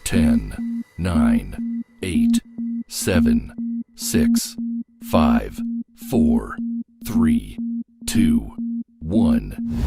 10, 9, 8, 7, 6, 5, 4, 3, 2, 1.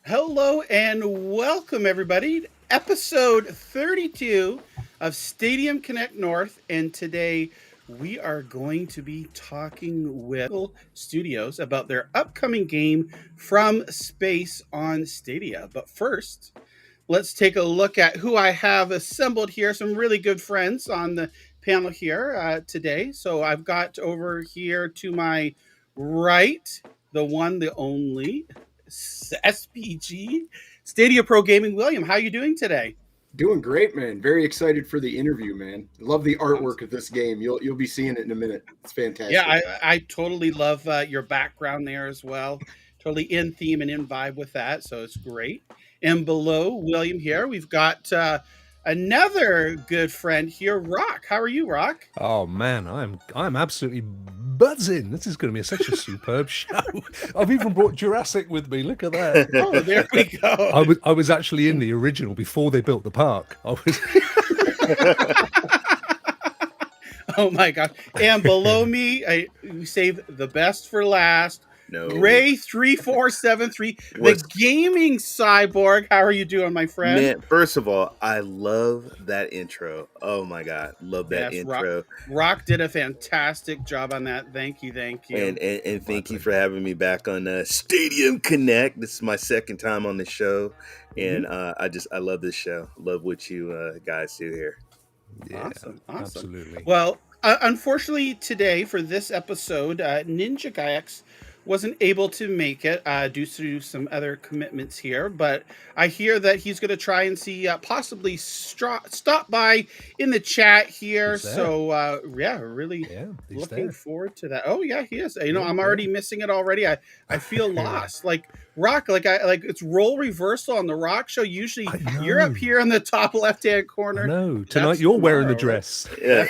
Hello and welcome, everybody, to episode 32 of Stadium Connect North. And today we are going to be talking with Google Studios about their upcoming game From Space on Stadia. But first, let's take a look at who I have assembled here. Some really good friends on the panel here today. So I've got over here to my right, the one, the only, SPG, Stadia Pro Gaming. William, how are you doing today? Doing great, man. Very excited for the interview, man. Love the artwork of this game. You'll be seeing it in a minute. It's fantastic. Yeah, I totally love your background there as well. Totally in theme and in vibe with that, so it's great. And below William here, we've got another good friend here, Rock. How are you, Rock? Oh man, I'm absolutely buzzing. This is going to be such a superb show. I've even brought Jurassic with me. Look at that. Oh, there we go. I was actually in the original before they built the park. I was. Oh my gosh. And below me, we saved the best for last. No. Ray3473, the gaming cyborg. How are you doing, my friend? Man, first of all, I love that intro. Oh my God. Love that intro. Rock did a fantastic job on that. Thank you. And thank you for having me back on Stadium Connect. This is my second time on the show. And I love this show. Love what you guys do here. Yeah, awesome. Absolutely. Well, unfortunately today for this episode, NinjaGuy X wasn't able to make it due to some other commitments here, but I hear that he's going to try and see possibly stop by in the chat here. So really looking forward to that. Oh yeah, he is. You know, I'm already missing it already. I feel lost. Like Rock, like it's role reversal on the Rock show. Usually you're up here in the top left hand corner. No, tonight you're wearing the dress. Yeah.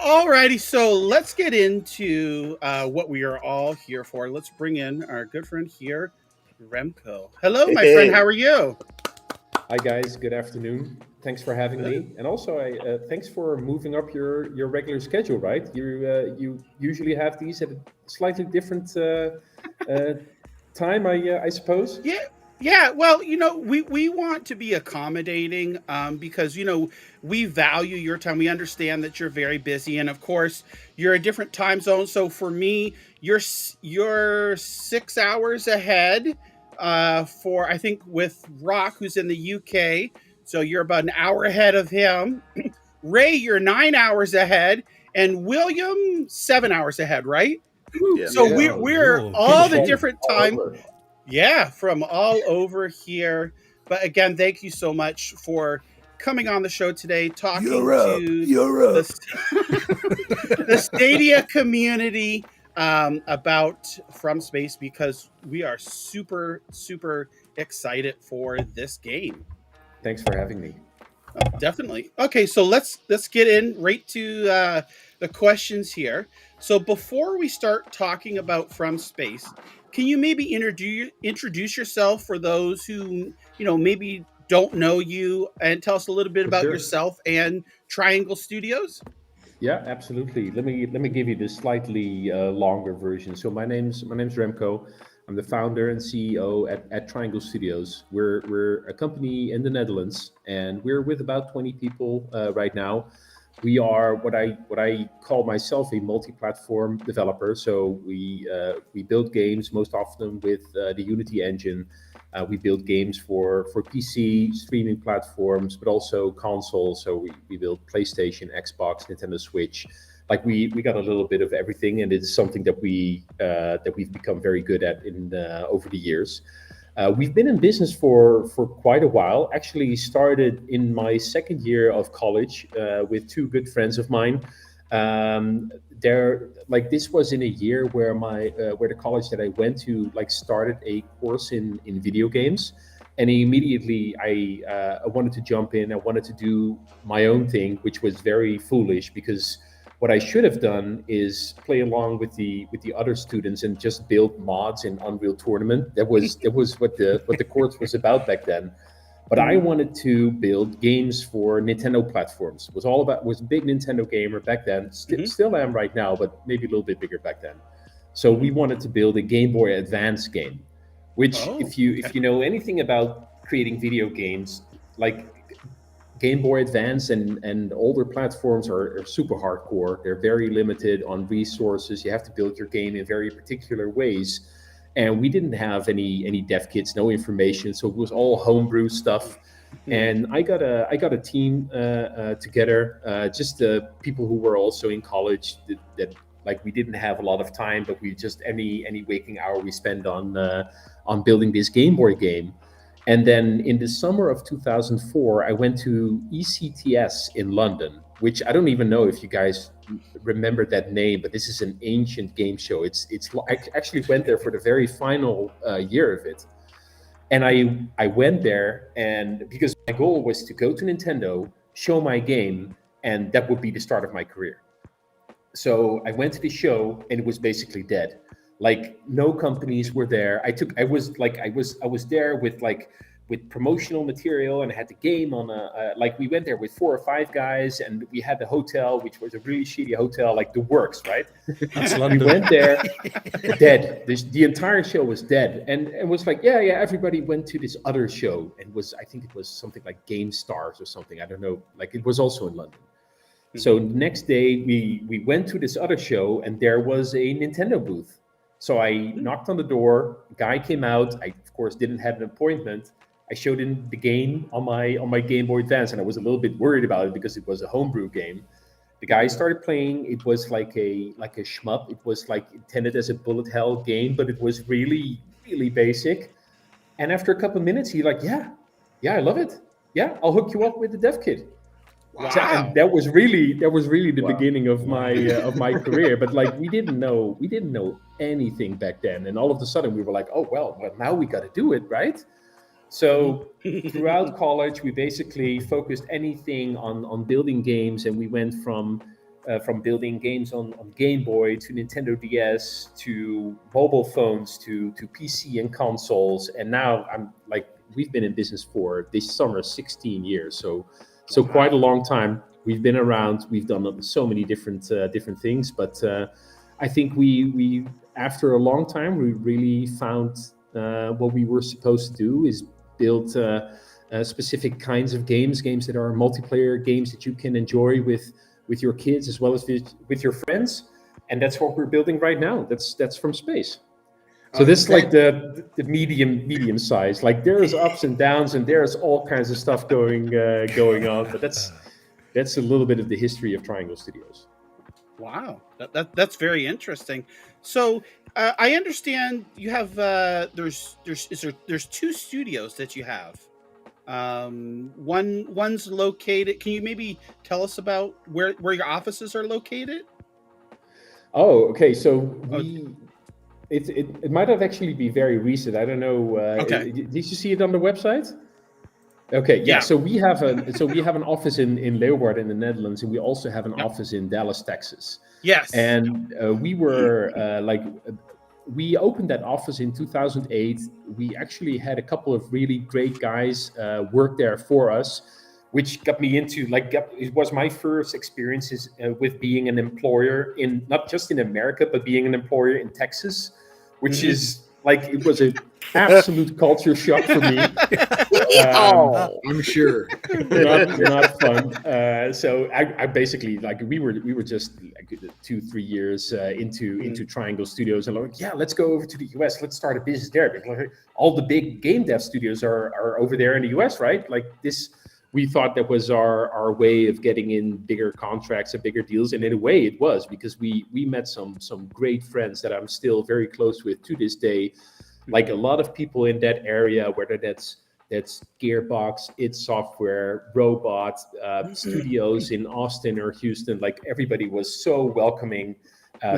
Alrighty, so let's get into what we are all here for. Let's bring in our good friend here, Remco. Hello, my friend. How are you? Hi, guys. Good afternoon. Thanks for having me, and also thanks for moving up your regular schedule. Right, you usually have these at a slightly different time, I suppose. Yeah, well, you know, we want to be accommodating because, you know, we value your time. We understand that you're very busy. And of course, you're a different time zone. So for me, you're 6 hours ahead for, I think, with Rock, who's in the UK. So you're about an hour ahead of him. Ray, you're 9 hours ahead. And William, 7 hours ahead, right? Yeah. So we're all the different time. Yeah, from all over here. But again, thank you so much for coming on the show today, talking to the Stadia community about From Space, because we are super, super excited for this game. Thanks for having me. Oh, definitely. Okay, so let's get in right to the questions here. So before we start talking about From Space, can you maybe introduce yourself for those who, maybe don't know you, and tell us a little bit For about sure. yourself and Triangle Studios? Yeah, absolutely. Let me give you the slightly longer version. So my name's Remco. I'm the founder and CEO at Triangle Studios. We're a company in the Netherlands, and we're with about 20 people right now. We are what I call myself a multi-platform developer. So we build games most often with the Unity engine. We build games for PC streaming platforms, but also consoles. So we build PlayStation, Xbox, Nintendo Switch. Like we got a little bit of everything, and it's something that we've become very good at in over the years. We've been in business for quite a while. Actually, started in my second year of college with two good friends of mine. This was in a year where where the college that I went to started a course in video games, and immediately I wanted to jump in. I wanted to do my own thing, which was very foolish because what I should have done is play along with the other students and just build mods in Unreal Tournament. That was what the course was about back then. But I wanted to build games for Nintendo platforms. Was a big Nintendo gamer back then. Still am right now, but maybe a little bit bigger back then. So we wanted to build a Game Boy Advance game, which if you know anything about creating video games, like Game Boy Advance and older platforms are super hardcore. They're very limited on resources. You have to build your game in very particular ways. And we didn't have any dev kits, no information, so it was all homebrew stuff. And I got a team together, just people who were also in college that we didn't have a lot of time, but we just any waking hour we spent on building this Game Boy game. And then in the summer of 2004, I went to ECTS in London, which I don't even know if you guys remember that name, but this is an ancient game show. I actually went there for the very final year of it. And I went there, and because my goal was to go to Nintendo, show my game, and that would be the start of my career. So I went to the show, and it was basically dead. Like no companies were there. I was there with promotional material, and I had the game on we went there with 4 or 5 guys, and we had the hotel, which was a really shitty hotel, like the works, right? That's London. We went there, dead. The entire show was dead, and it was like, yeah. Everybody went to this other show, and I think it was something like Game Stars or something. I don't know. Like it was also in London. So the next day we went to this other show, and there was a Nintendo booth. So I knocked on the door. A guy came out. I of course didn't have an appointment. I showed him the game on my Game Boy Advance, and I was a little bit worried about it because it was a homebrew game. The guy started playing. It was like a shmup. It was like intended as a bullet hell game, but it was really, really basic. And after a couple of minutes, he yeah, I love it. Yeah, I'll hook you up with the dev kit. Wow. And that was really the beginning of my career. But we didn't know anything back then, and all of a sudden we were like, oh well now we got to do it, right? So throughout college, we basically focused anything on building games, and we went from building games on Game Boy to Nintendo DS to mobile phones to PC and consoles, and now we've been in business for this summer 16 years, so quite a long time. We've been around. We've done so many different things, but I think we after a long time we really found what we were supposed to do is build specific kinds of games that are multiplayer games that you can enjoy with your kids as well as with your friends, and that's what we're building right now. That's From Space. So this is the medium size. Like there's ups and downs, and there's all kinds of stuff going on. But that's a little bit of the history of Triangle Studios. Wow, that's very interesting. So I understand you have there's 2 studios that you have. One's located. Can you maybe tell us about where your offices are located? Oh, okay. So it might have actually be very recent. I don't know. Okay. Did you see it on the website? Okay, yeah. Yeah. So we have an office in Leeuwarden in the Netherlands, and we also have an Yep. office in Dallas, Texas. Yes. And we opened that office in 2008. We actually had a couple of really great guys work there for us, which got me into it was my first experiences with being an employer in not just in America, but being an employer in Texas, which is it was an absolute culture shock for me. I'm sure. Not fun. So I basically we were just 2-3 years into Triangle Studios, and yeah, let's go over to the US. Let's start a business there. Because all the big game dev studios are over there in the US, right? Like this. We thought that was our way of getting in bigger contracts and bigger deals, and in a way it was, because we met some great friends that I'm still very close with to this day. Like a lot of people in that area, whether that's Gearbox, id Software, Robot, studios in Austin or Houston, like everybody was so welcoming.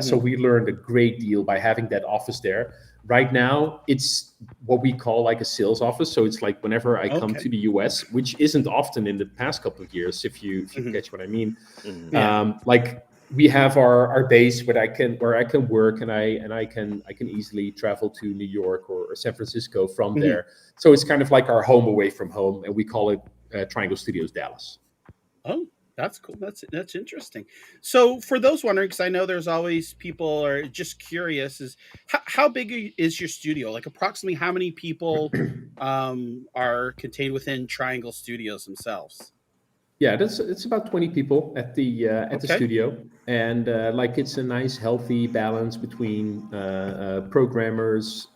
So we learned a great deal by having that office there. Right now, it's what we call like a sales office. So it's like whenever I come to the US, which isn't often in the past couple of years, if you catch what I mean. Like we have our base where I can work, and I can easily travel to New York or San Francisco from there. So it's kind of like our home away from home, and we call it Triangle Studios Dallas. Oh, that's cool. That's interesting. So for those wondering, because I know there's always people are just curious, is how big is your studio? Like approximately how many people are contained within Triangle Studios themselves? Yeah, it's about 20 people at the studio, and it's a nice healthy balance between programmers,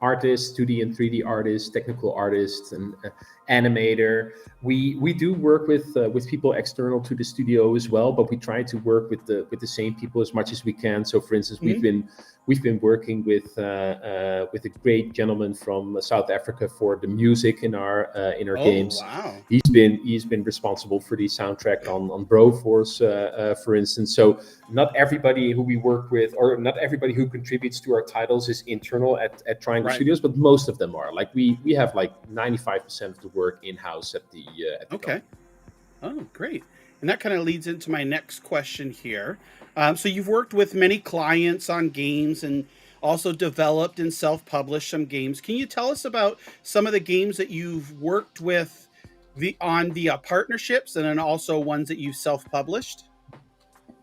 artists, 2D and 3D artists, technical artists, and animator. We do work with people external to the studio as well, but we try to work with the same people as much as we can. So, for instance, we've been working with a great gentleman from South Africa for the music in our games. Wow. He's been responsible for the soundtrack on Broforce, for instance. So not everybody who we work with, or not everybody who contributes to our titles, is internal at Triangle Studios, but most of them are. Like we have like 95% of the work in-house at the company. Oh, great. And that kind of leads into my next question here. So you've worked with many clients on games and also developed and self-published some games. Can you tell us about some of the games that you've worked with on the partnerships, and then also ones that you self-published?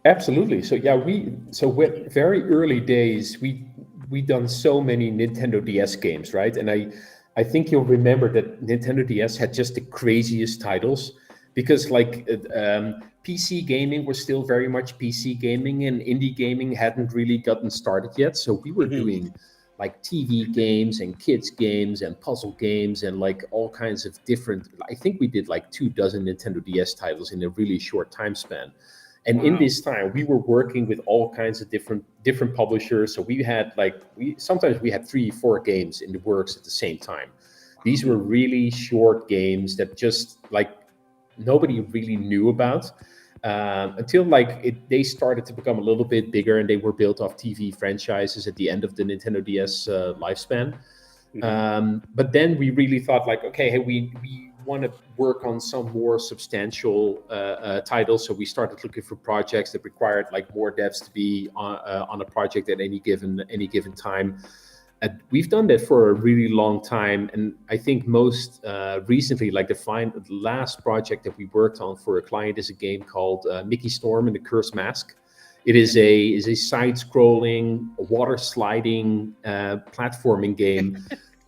Absolutely. So yeah, with very early days, we done so many Nintendo DS games, right? And I think you'll remember that Nintendo DS had just the craziest titles, because PC gaming was still very much PC gaming, and indie gaming hadn't really gotten started yet. So we were doing like TV games and kids games and puzzle games and like all kinds of different. I think we did like 24 Nintendo DS titles in a really short time span. And in this time, we were working with all kinds of different publishers. So we had sometimes we had 3-4 games in the works at the same time. These were really short games that just nobody really knew about until they started to become a little bit bigger, and they were built off TV franchises at the end of the Nintendo DS lifespan. But then we really thought okay, hey, we want to work on some more substantial titles. So we started looking for projects that required more devs to be on a project at any given time. And we've done that for a really long time, and I think most recently, the last project that we worked on for a client is a game called Mickey Storm and the Cursed Mask. It is a side-scrolling, water-sliding platforming game.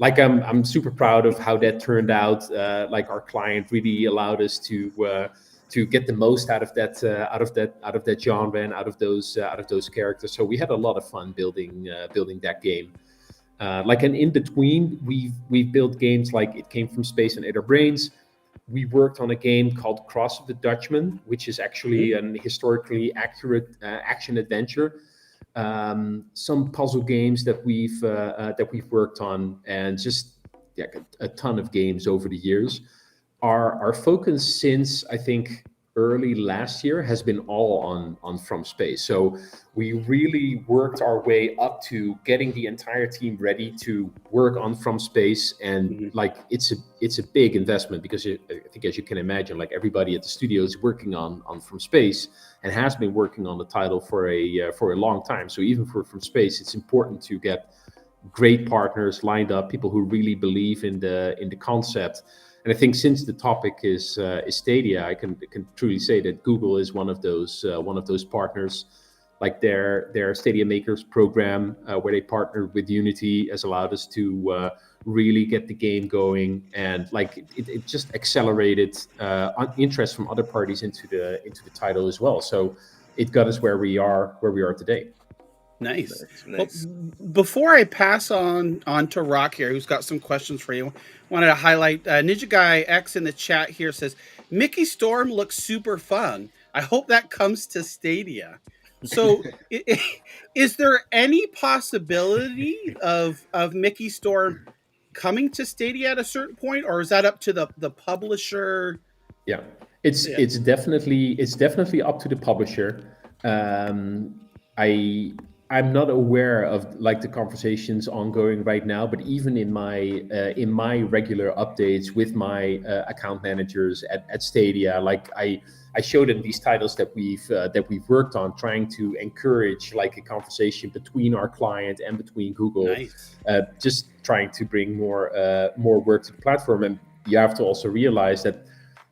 I'm super proud of how that turned out. Our client really allowed us to get the most out of that genre and out of those characters. So we had a lot of fun building that game. And in between, we've built games like It Came From Space and Ate Brains. We worked on a game called Cross of the Dutchman, which is actually an historically accurate action adventure. Some puzzle games that we've worked on, and just a ton of games over the years. Our focus since, I think, early last year has been all on From Space. So we really worked our way up to getting the entire team ready to work on From Space, and like it's a big investment because I think, as you can imagine, like everybody at the studio is working on From Space and has been working on the title for a long time. So even for From Space, it's important to get great partners lined up, people who really believe in the concept. And I think since the topic is Stadia, I can truly say that Google is one of those partners. Like their Stadia Makers program, where they partnered with Unity, has allowed us to really get the game going, and like it just accelerated interest from other parties into the title as well. So it got us where we are today. Nice. Nice. Well, before I pass on to Rock here, who's got some questions for you, wanted to highlight NinjaGuy X in the chat here says, Mickey Storm looks super fun. I hope that comes to Stadia. So is there any possibility of Mickey Storm coming to Stadia at a certain point, or is that up to the publisher? Yeah, it's definitely up to the publisher. I'm not aware of like the conversations ongoing right now, but even in my regular updates with my account managers at Stadia, like I show them these titles that we've worked on, trying to encourage like a conversation between our client and between Google. Nice. Just trying to bring more work to the platform. And you have to also realize that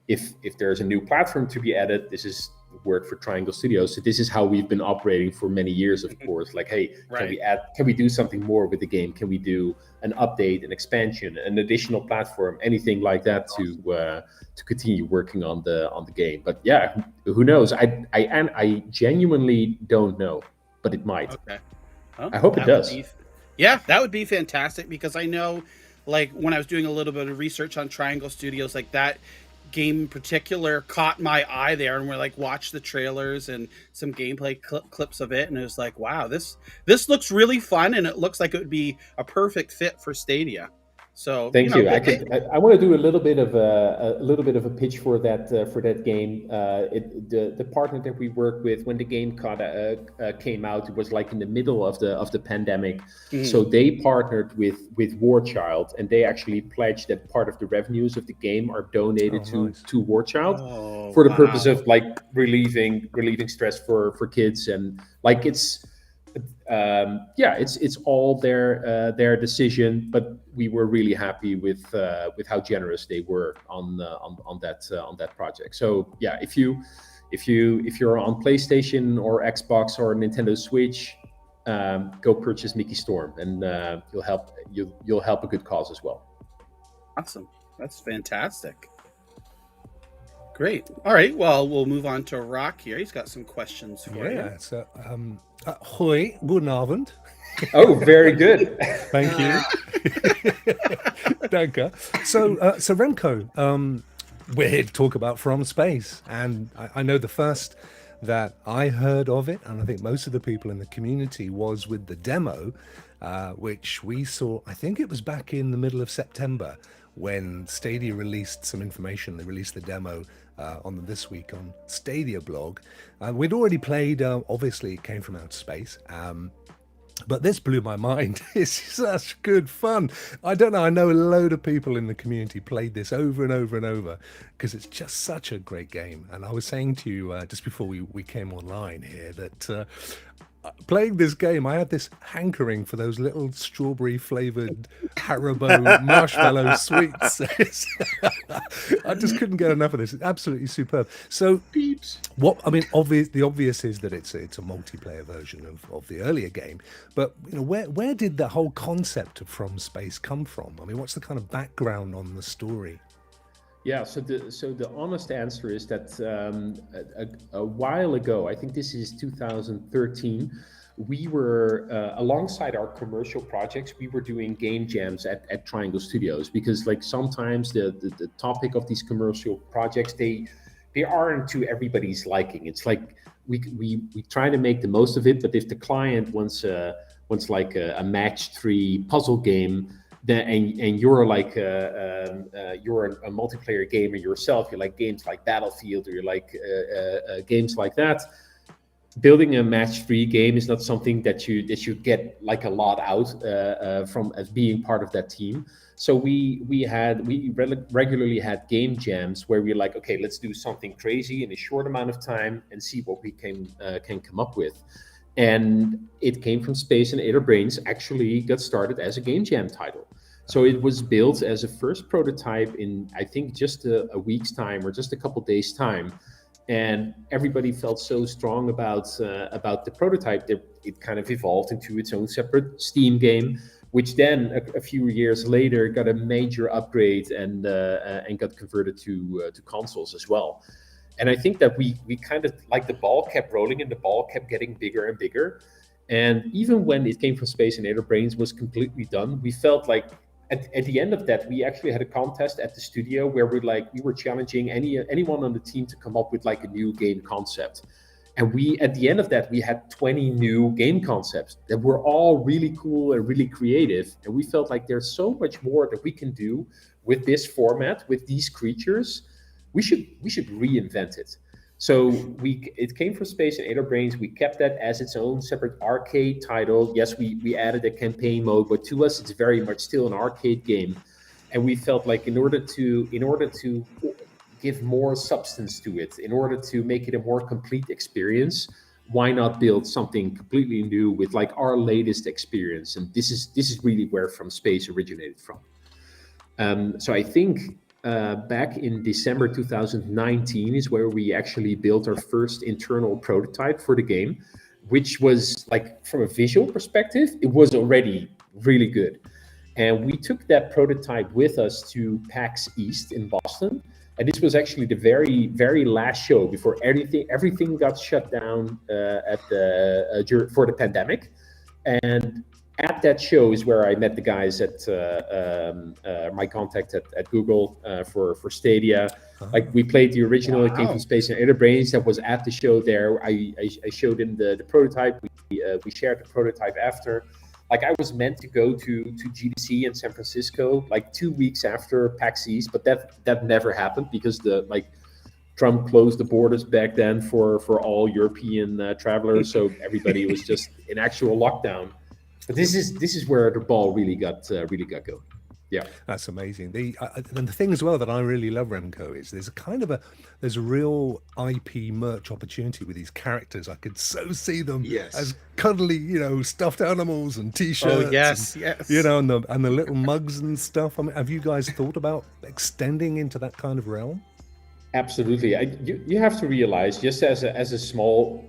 if there's a new platform to be added, this is work for Triangle Studios. So this is how we've been operating for many years, of course. Like, hey, Right. can we do something more with the game? Can we do an update, an expansion, an additional platform, anything like that to continue working on the game? But yeah, who knows? I genuinely don't know, but it might. Okay. Well, I hope it does. Yeah, that would be fantastic, because I know, like, when I was doing a little bit of research on Triangle Studios, like that game in particular caught my eye there, and we're like, watch the trailers and some gameplay clips of it, and it was like, wow, this looks really fun, and it looks like it would be a perfect fit for Stadia. So thank you. I want to do a little bit of a pitch for that game. The partner that we work with, when the game came out, it was like in the middle of the pandemic. So they partnered with War Child, and they actually pledged that part of the revenues of the game are donated to War Child for the purpose of like relieving stress for kids. And like it's all their decision, but we were really happy with how generous they were on that project. So yeah, if you're on PlayStation or Xbox or Nintendo Switch, go purchase Mickey Storm, and you'll help a good cause as well. Awesome, that's fantastic. Great. All right. Well, we'll move on to Rock here. He's got some questions for you. Yeah. So, hoi, guten Abend. Oh, very good. Thank you. Danke. So Remco, we're here to talk about From Space, and I know the first that I heard of it, and I think most of the people in the community, was with the demo, which we saw. I think it was back in the middle of September when Stadia released some information. They released the demo on This Week on Stadia blog. We'd already played, obviously it came from outer space, but this blew my mind. It's such good fun. I don't know, I know a load of people in the community played this over and over and over because it's just such a great game. And I was saying to you just before we came online here that playing this game, I had this hankering for those little strawberry flavored Haribo marshmallow sweets. I just couldn't get enough of this. It's absolutely superb. So, the obvious is that it's a multiplayer version of the earlier game. But where did the whole concept of From Space come from? I mean, what's the kind of background on the story? Yeah, so the honest answer is that a while ago, I think this is 2013, we were alongside our commercial projects, we were doing game jams at Triangle Studios, because like sometimes the topic of these commercial projects, they aren't to everybody's liking. It's like we try to make the most of it, but if the client wants like a match 3 puzzle game, and you're like you're a multiplayer gamer yourself. You like games like Battlefield, or you like games like that. Building a match-3 game is not something that you get like a lot out from as being part of that team. So we regularly had game jams where we're like, okay, let's do something crazy in a short amount of time and see what we can come up with. And it came from Space, and Ada Brains actually got started as a game jam title. So it was built as a first prototype in, I think, just a week's time or just a couple days' time. And everybody felt so strong about the prototype that it kind of evolved into its own separate Steam game, which then a few years later got a major upgrade and got converted to consoles as well. And I think that we kind of, like, the ball kept rolling and the ball kept getting bigger and bigger. And even when it came from Space and Ada Brains was completely done, we felt like at the end of that, we actually had a contest at the studio where we were challenging anyone on the team to come up with like a new game concept. And at the end of that, we had 20 new game concepts that were all really cool and really creative. And we felt like there's so much more that we can do with this format, with these creatures. We should reinvent it. So it came from Space and Ada Brains. We kept that as its own separate arcade title. Yes, we added a campaign mode, but to us, it's very much still an arcade game. And we felt like in order to give more substance to it, in order to make it a more complete experience, why not build something completely new with like our latest experience? And this is really where From Space originated from. So I think back in December 2019 is where we actually built our first internal prototype for the game, which was, like, from a visual perspective, it was already really good. And we took that prototype with us to PAX East in Boston. And this was actually the very, very last show before everything got shut down for the pandemic. And at that show is where I met the guys at my contact at Google for Stadia. Like, we played the original. It came from Space and Ada Brains that was at the show there. I showed him the prototype. We shared the prototype after. Like, I was meant to go to GDC in San Francisco like 2 weeks after PAX East, but that never happened because Trump closed the borders back then for all European travelers. So everybody was just in actual lockdown. But this is where the ball really got going. Yeah, that's amazing. And the thing as well that I really love, Remco, is there's a real IP merch opportunity with these characters. I could so see them as cuddly, stuffed animals and T-shirts. Oh yes. And the little mugs and stuff. I mean, have you guys thought about extending into that kind of realm? Absolutely. You have to realize, just as a small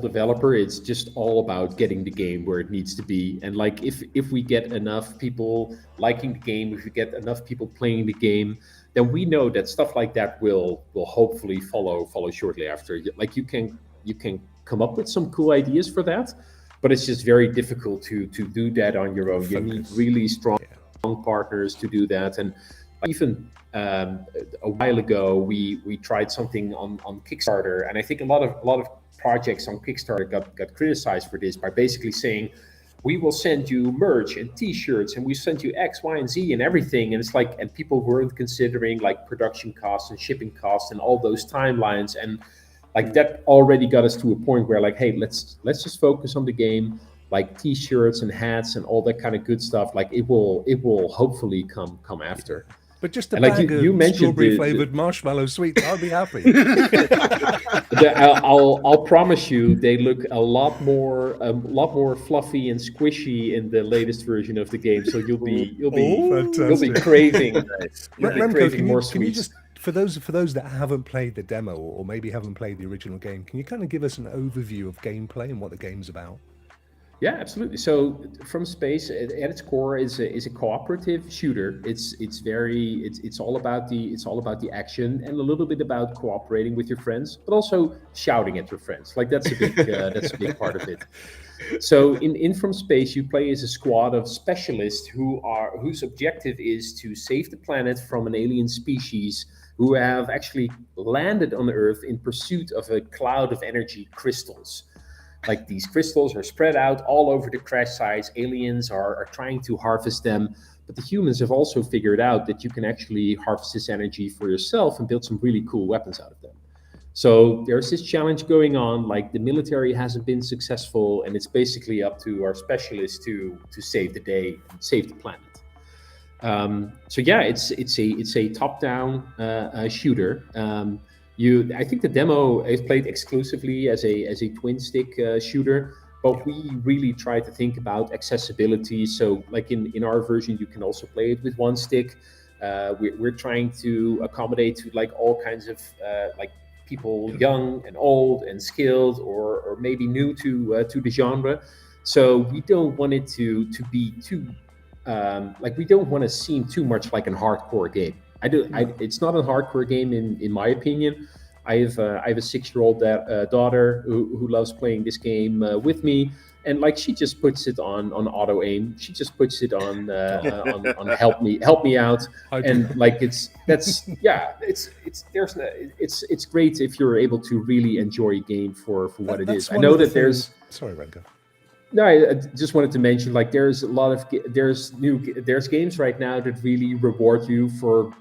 developer, it's just all about getting the game where it needs to be. And like, if we get enough people liking the game, if we get enough people playing the game, then we know that stuff like that will hopefully follow shortly after. Like, you can come up with some cool ideas for that, but it's just very difficult to do that on your own. You need really strong partners to do that. And even a while ago, we tried something on Kickstarter, and I think a lot of projects on Kickstarter got criticized for this by basically saying, we will send you merch and T-shirts, and we send you X, Y, and Z and everything. And it's like, and people weren't considering like production costs and shipping costs and all those timelines. And like, that already got us to a point where, like, hey, let's just focus on the game. Like, T-shirts and hats and all that kind of good stuff. Like, it will hopefully come after. But just a bag of strawberry-flavored marshmallow sweets, I'll be happy. I'll promise you, they look a lot more fluffy and squishy in the latest version of the game. So you'll be craving more sweets. Can you just, for those that haven't played the demo or maybe haven't played the original game, can you kind of give us an overview of gameplay and what the game's about? Yeah, absolutely. So From Space at its core is a cooperative shooter. It's all about the action and a little bit about cooperating with your friends, but also shouting at your friends. Like, that's a big part of it. So in From Space, you play as a squad of specialists whose objective is to save the planet from an alien species who have actually landed on Earth in pursuit of a cloud of energy crystals. like these crystals are spread out all over the crash sites. Aliens are trying to harvest them. But the humans have also figured out that you can actually harvest this energy for yourself and build some really cool weapons out of them. So there's this challenge going on, like the military hasn't been successful, and it's basically up to our specialists to save the day and save the planet. So yeah, it's a top-down shooter. I think the demo is played exclusively as a twin-stick shooter, but we really try to think about accessibility. So like in our version, you can also play it with one stick. We're trying to accommodate to like all kinds of like people, young and old and skilled, or maybe new to the genre. So we don't want it to be too we don't want to seem too much like a hardcore game. It's not a hardcore game in my opinion. I have a 6-year-old daughter who loves playing this game with me, and like she just puts it on auto aim. She just puts it on help me out, and like it's great if you're able to really enjoy a game for what it is. I know that there's. Sorry, Renko. No, I just wanted to mention, like, there's games right now that really reward you for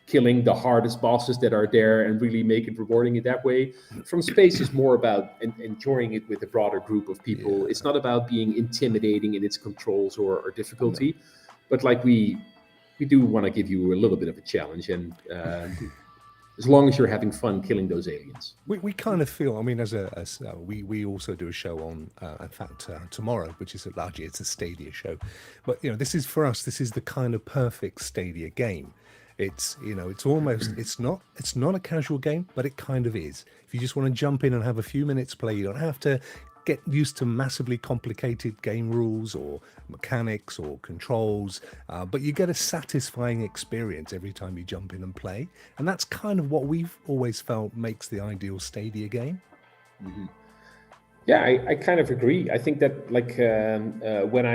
killing the hardest bosses that are there and really make it rewarding in that way. From Space is more about enjoying it with a broader group of people. Yeah. It's not about being intimidating in its controls or difficulty, but like we do want to give you a little bit of a challenge, and as long as you're having fun killing those aliens. We kind of feel, I mean, we also do a show on, in fact, tomorrow, which is largely, it's a Stadia show. But, this is, for us, this is the kind of perfect Stadia game. It's, it's almost, it's not a casual game, but it kind of is. If you just want to jump in and have a few minutes play, you don't have to get used to massively complicated game rules or mechanics or controls, but you get a satisfying experience every time you jump in and play, and that's kind of what we've always felt makes the ideal Stadia game. Mm-hmm. Yeah, I kind of agree. I think that like when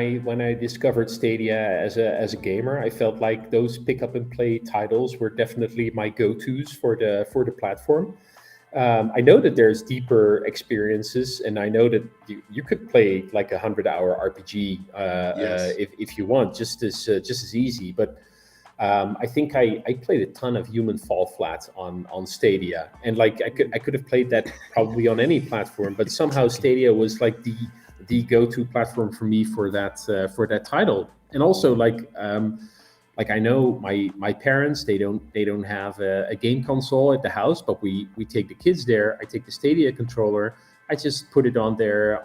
I discovered Stadia as a gamer, I felt like those pick up and play titles were definitely my go-tos for the platform. I know that there's deeper experiences, and I know that you could play like 100-hour RPG if you want, just as easy. But I think I played a ton of Human Fall Flat on Stadia, and like I could have played that probably on any platform, but somehow Stadia was like the go-to platform for me for that title. And also like I know my parents, they don't have a game console at the house, but we take the kids there. I take the Stadia controller. I just put it on their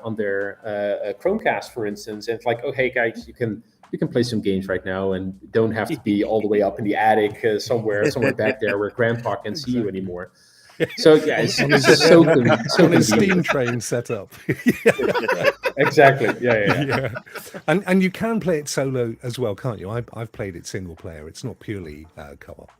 Chromecast, for instance, and it's like, oh hey guys, you can play some games right now, and don't have to be all the way up in the attic somewhere back there where Grandpa can't see you anymore. So yeah, it's so on a steam train setup. Exactly. Yeah. And you can play it solo as well, can't you? I've played it single player. It's not purely co-op.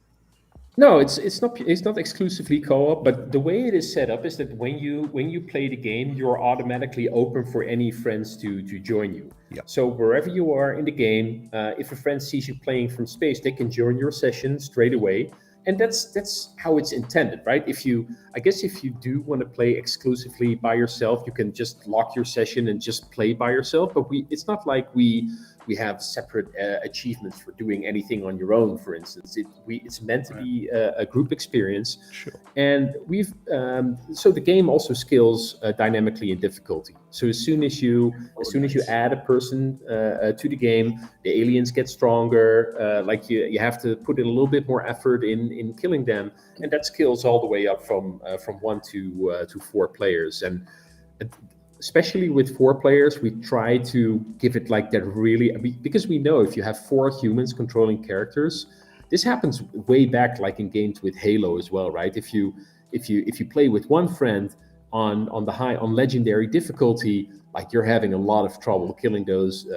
No, it's not exclusively co-op, but the way it is set up is that when you play the game, you're automatically open for any friends to join you. Yep. So wherever you are in the game, if a friend sees you playing from space, they can join your session straight away. And that's how it's intended, right? If you do want to play exclusively by yourself, you can just lock your session and just play by yourself. But it's not like we have separate achievements for doing anything on your own, for instance. It's meant to be a group experience. Sure. And so the game also scales dynamically in difficulty. So as soon as you add a person to the game, the aliens get stronger. Like you have to put in a little bit more effort in killing them, and that scales all the way up from 1 to 4 players. And especially with 4 players, we try to give it like that really, because we know if you have 4 humans controlling characters, this happens way back, like in games with Halo as well, right? If you play with one friend on legendary difficulty, like you're having a lot of trouble killing those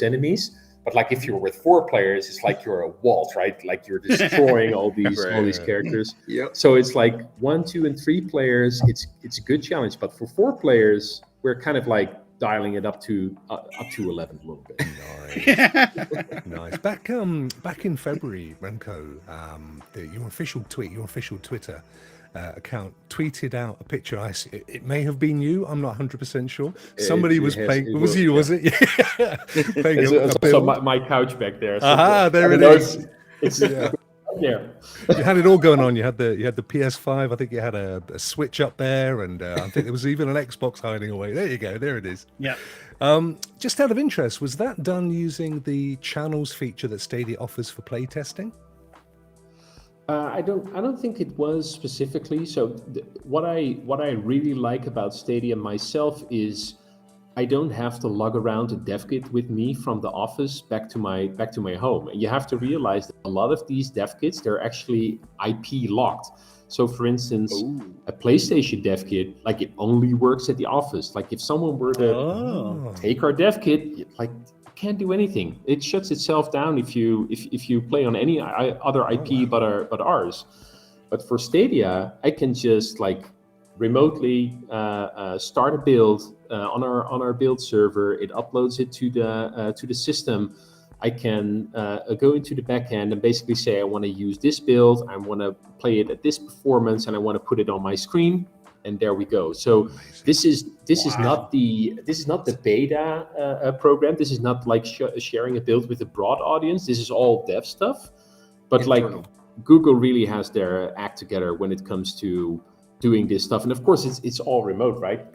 enemies. But like if you're with 4 players, it's like you're a Walt, right? Like you're destroying all these characters. Yep. So it's like 1, 2, and 3 players. It's a good challenge. But for 4 players, we're kind of like dialing it up to 11 a little bit. Nice. Back in February, Remco, your official Twitter account tweeted out a picture. It may have been you. I'm not 100% sure. Somebody was playing. It was you, was it? Yeah. Playing It's a build. also my couch back there. So There it is. It's Yeah. there. You had it all going on. You had the PS5. I think you had a Switch up there, and I think there was even an Xbox hiding away. There you go. There it is. Yeah. Just out of interest, was that done using the channels feature that Stadia offers for playtesting? I don't think it was specifically. So what I really like about Stadia myself is I don't have to lug around a dev kit with me from the office back to my home. And you have to realize that a lot of these dev kits, they're actually IP locked. So for instance, a PlayStation dev kit, like it only works at the office. Like if someone were to take our dev kit, like can't do anything. It shuts itself down if you play on any other IP but ours. But for Stadia, I can just like remotely start a build on our build server. It uploads it to the system. I can go into the backend and basically say I want to use this build. I want to play it at this performance, and I want to put it on my screen. And there we go. So this is not the beta program. This is not like sharing a build with a broad audience. This is all dev stuff. But internal. Like Google really has their act together when it comes to doing this stuff. And of course, it's all remote, right?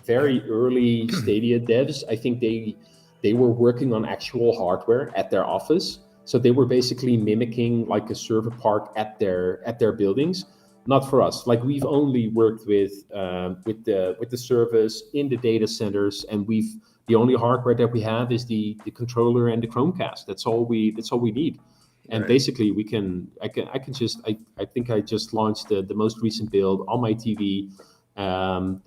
Very early Stadia devs, I think they were working on actual hardware at their office. So they were basically mimicking like a server park at their buildings. Not for us. Like we've only worked with the service in the data centers, and the only hardware that we have is the controller and the Chromecast. That's all we need. And basically I think I just launched the most recent build on my TV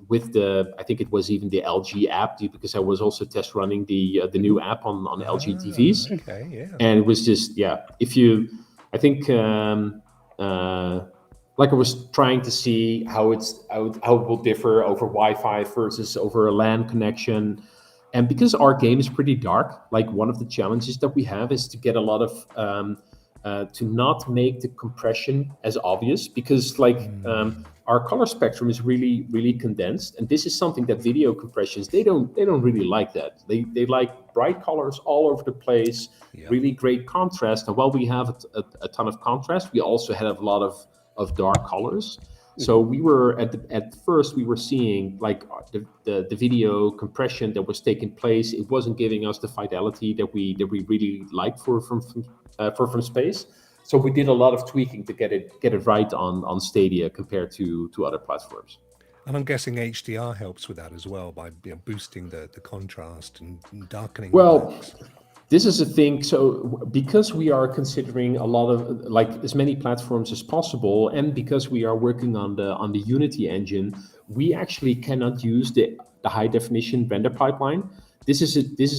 with I think it was even the LG app, because I was also test running the new app on LG TVs. Okay, yeah. And it was just like I was trying to see how it will differ over Wi-Fi versus over a LAN connection. And because our game is pretty dark, like one of the challenges that we have is to get a lot of, to not make the compression as obvious, because our color spectrum is really, really condensed. And this is something that video compressions, they don't really like that. They like bright colors all over the place, really great contrast. And while we have a ton of contrast, we also have a lot of dark colors. So we were at first we were seeing like the video compression that was taking place. It wasn't giving us the fidelity that we really liked from space. So we did a lot of tweaking to get it right on Stadia compared to other platforms. And I'm guessing HDR helps with that as well by boosting the contrast and darkening. Well, this is a thing. So because we are considering a lot of like as many platforms as possible, and because we are working on the Unity engine, we actually cannot use the high definition render pipeline. This is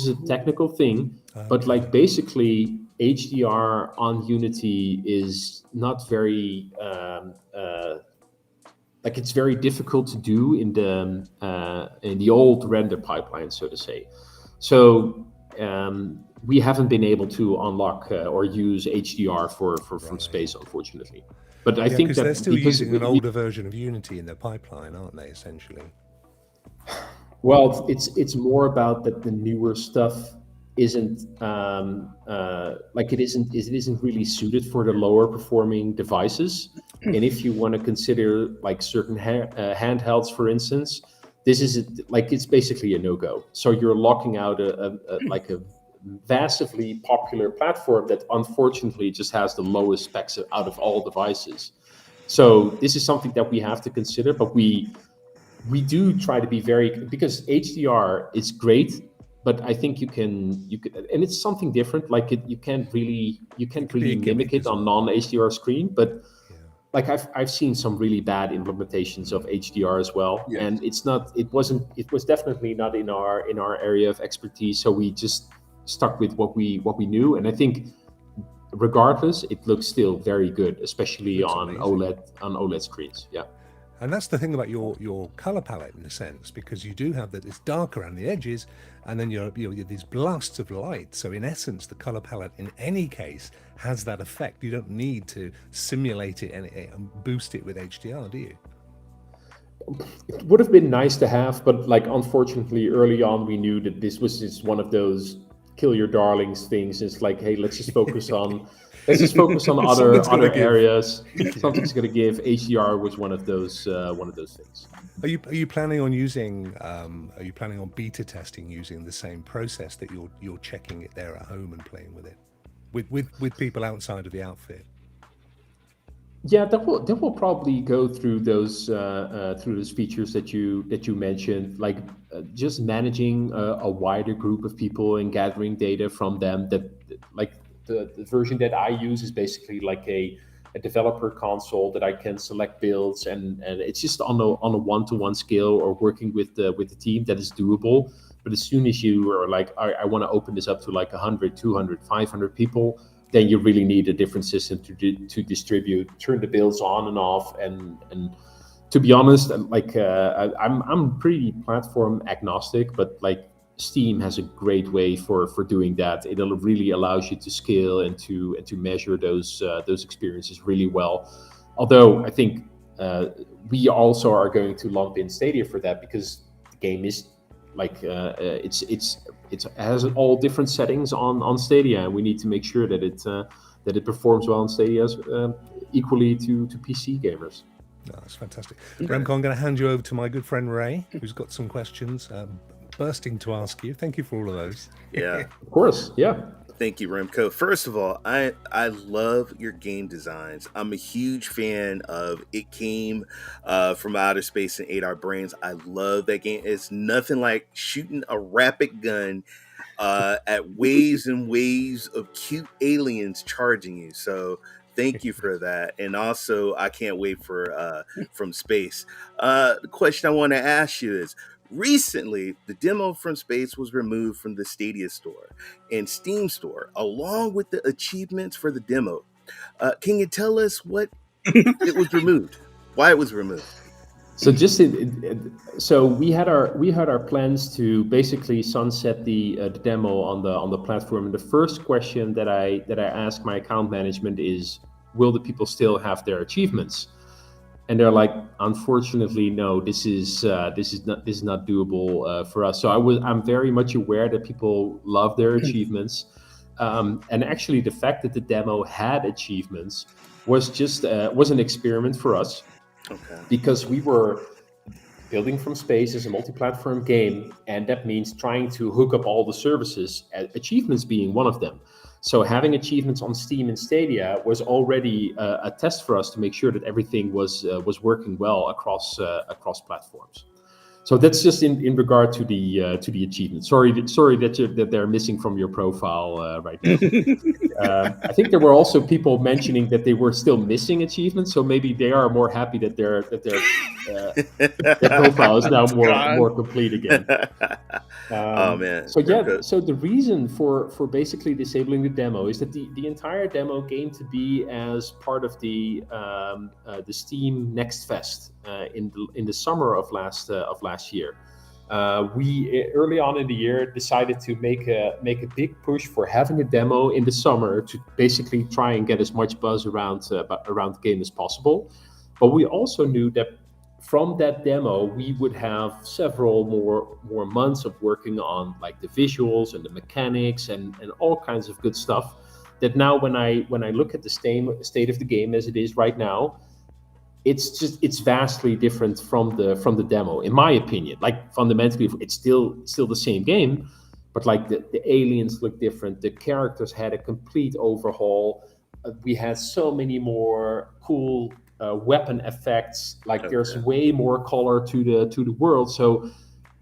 a technical thing, but like basically HDR on Unity is not very like it's very difficult to do in the old render pipeline, so to say. So we haven't been able to unlock or use HDR from space, unfortunately. But I think that they're still using an older version of Unity in their pipeline, aren't they? Essentially. Well, it's more about that the newer stuff isn't like it isn't really suited for the lower performing devices. And if you want to consider like certain handhelds, for instance, this is like it's basically a no-go. So you're locking out a massively popular platform that unfortunately just has the lowest specs out of all devices. So this is something that we have to consider, but we do try to be because HDR is great, but I think you can, and it's something different. Like you can't really mimic it on non-HDR screen, but like I've seen some really bad implementations of HDR as well, and it was definitely not in our area of expertise. So we just stuck with what we knew, and I think regardless, it looks still very good, especially on OLED screens. Yeah. And that's the thing about your color palette in a sense, because you do have that it's dark around the edges, and then you get these blasts of light. So in essence, the color palette in any case has that effect. You don't need to simulate it and boost it with HDR, do you? It would have been nice to have, but like unfortunately, early on we knew that this was just one of those kill your darlings things. It's like, hey, let's just focus on other areas. Something's going to give. HDR was one of those things. Are you planning on using? Are you planning on beta testing using the same process that you're checking it there at home and playing with it, with people outside of the outfit? Yeah, that will probably go through those features that you mentioned, like just managing a wider group of people and gathering data from them. That like the version that I use is basically like a developer console that I can select builds, and it's just on a one-to-one scale or working with the team that is doable. But as soon as you are like, I want to open this up to like 100, 200, 500 people, then you really need a different system to distribute, turn the builds on and off, and to be honest, like I'm pretty platform agnostic, but like Steam has a great way for doing that. It really allows you to scale and to measure those experiences really well. Although I think we also are going to lump in Stadia for that, because the game is like it has all different settings on Stadia, and we need to make sure that it performs well on Stadia equally to PC gamers. Oh, that's fantastic. Remco, I'm going to hand you over to my good friend Ray, who's got some questions bursting to ask you. Thank you for all of those. Yeah. Of course, yeah. Thank you, Remco. First of all, I love your game designs. I'm a huge fan of It Came from Outer Space and Ate Our Brains. I love that game. It's nothing like shooting a rapid gun at waves and waves of cute aliens charging you. So thank you for that. And also, I can't wait for From Space. The question I want to ask you is, recently, the demo From Space was removed from the Stadia store and Steam store, along with the achievements for the demo. Can you tell us what it was removed? Why it was removed? So so we had our plans to basically sunset the demo on the platform. And the first question that I asked my account management is, will the people still have their achievements? And they're like, unfortunately, no. This is not doable for us. So I'm very much aware that people love their achievements, and actually, the fact that the demo had achievements was just was an experiment for us, because we were building From Space as a multi-platform game, and that means trying to hook up all the services, achievements being one of them. So having achievements on Steam and Stadia was already a test for us to make sure that everything was working well across platforms. So that's just in regard to the achievements. Sorry that they're missing from your profile right now. I think there were also people mentioning that they were still missing achievements, so maybe they are more happy that their profile is now more complete again. Oh man! So yeah, so the reason for basically disabling the demo is that the entire demo came to be as part of the Steam Next Fest in the summer of last year. We early on in the year decided to make a big push for having a demo in the summer to basically try and get as much buzz around the game as possible. But we also knew that from that demo, we would have several more months of working on like the visuals and the mechanics and all kinds of good stuff. That now, when I look at the state of the game as it is right now, it's vastly different from the demo, in my opinion. Like fundamentally, it's still the same game, but like the aliens look different. The characters had a complete overhaul. We had so many more cool weapon effects. Like there's way more color to the world. So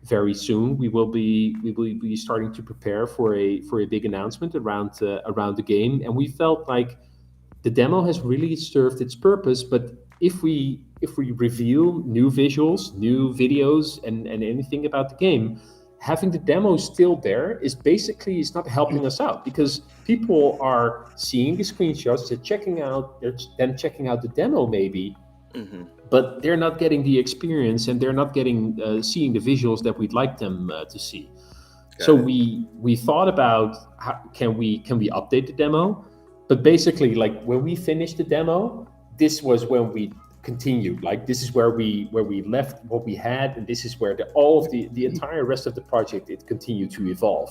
very soon we will be starting to prepare for a big announcement around the game. And we felt like the demo has really served its purpose, but if we reveal new visuals, new videos, and anything about the game, having the demo still there is not helping us out, because people are seeing the screenshots, they're checking out the demo maybe, but they're not getting the experience, and they're not getting seeing the visuals that we'd like them to see. So we thought about how can we update the demo, but basically, like, when we finished the demo, this was when we continued. Like, this is where we left what we had, and this is where all of the entire rest of the project, it continued to evolve.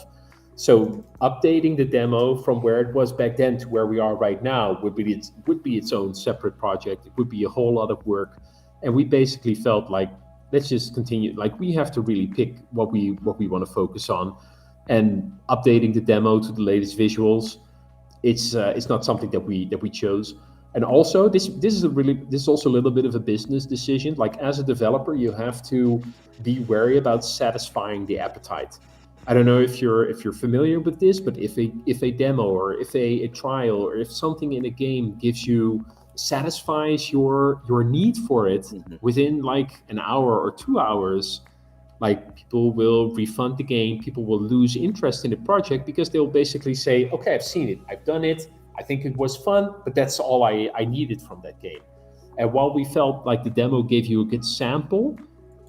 So updating the demo from where it was back then to where we are right now would be its own separate project. It would be a whole lot of work, and we basically felt like, let's just continue. Like, we have to really pick what we want to focus on, and updating the demo to the latest visuals. It's not something that we chose. And also, this is also a little bit of a business decision. Like, as a developer, you have to be wary about satisfying the appetite. I don't know if you're familiar with this, but if a demo, or if a trial, or if something in a game satisfies your need for it within like an hour or 2 hours, like, people will refund the game, people will lose interest in the project, because they'll basically say, okay, I've seen it, I've done it, I think it was fun, but that's all I needed from that game. And while we felt like the demo gave you a good sample,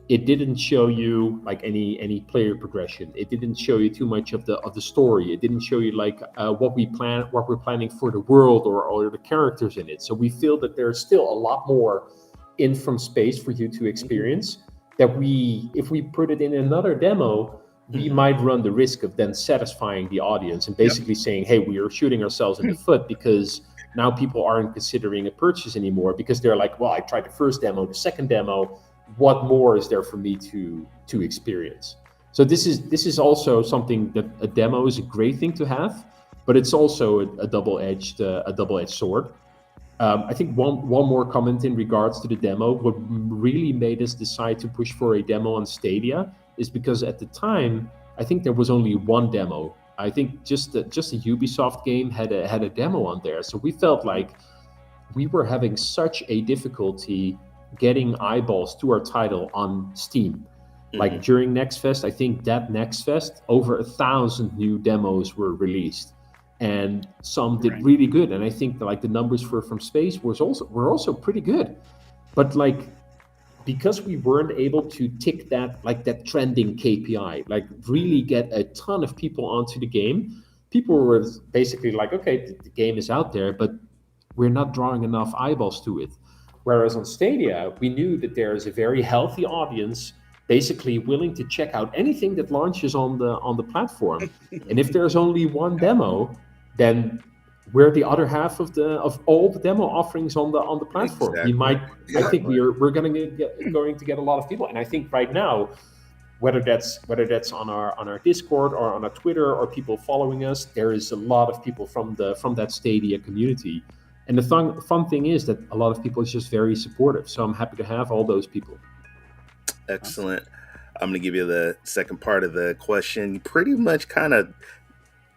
it didn't show you like any player progression. It didn't show you too much of the story. It didn't show you like what we're planning for the world, or the characters in it. So we feel that there's still a lot more in from space for you to experience, that if we put it in another demo, we might run the risk of then satisfying the audience and basically saying, hey, we are shooting ourselves in the foot, because now people aren't considering a purchase anymore, because they're like, well, I tried the first demo, the second demo, what more is there for me to experience? So this is also something that a demo is a great thing to have, but it's also a double-edged sword. I think one more comment in regards to the demo. What really made us decide to push for a demo on Stadia is because at the time, I think there was only one demo. I think just a Ubisoft game had a demo on there. So we felt like we were having such a difficulty getting eyeballs to our title on Steam. Like, during Next Fest, I think that Next Fest, over 1,000 new demos were released, and some did really good. And I think like the numbers from space were also pretty good, but like, because we weren't able to tick that trending KPI, like really get a ton of people onto the game, people were basically like, okay, the game is out there, but we're not drawing enough eyeballs to it. Whereas on Stadia, we knew that there is a very healthy audience basically willing to check out anything that launches on the platform. And if there's only one demo, then we're the other half of all the demo offerings on the platform. Exactly. I think we're going to get a lot of people. And I think right now, whether that's on our Discord or on our Twitter, or people following us, there is a lot of people from that Stadia community. And the fun thing is that a lot of people is just very supportive. So I'm happy to have all those people. Excellent. I'm going to give you the second part of the question. You pretty much kind of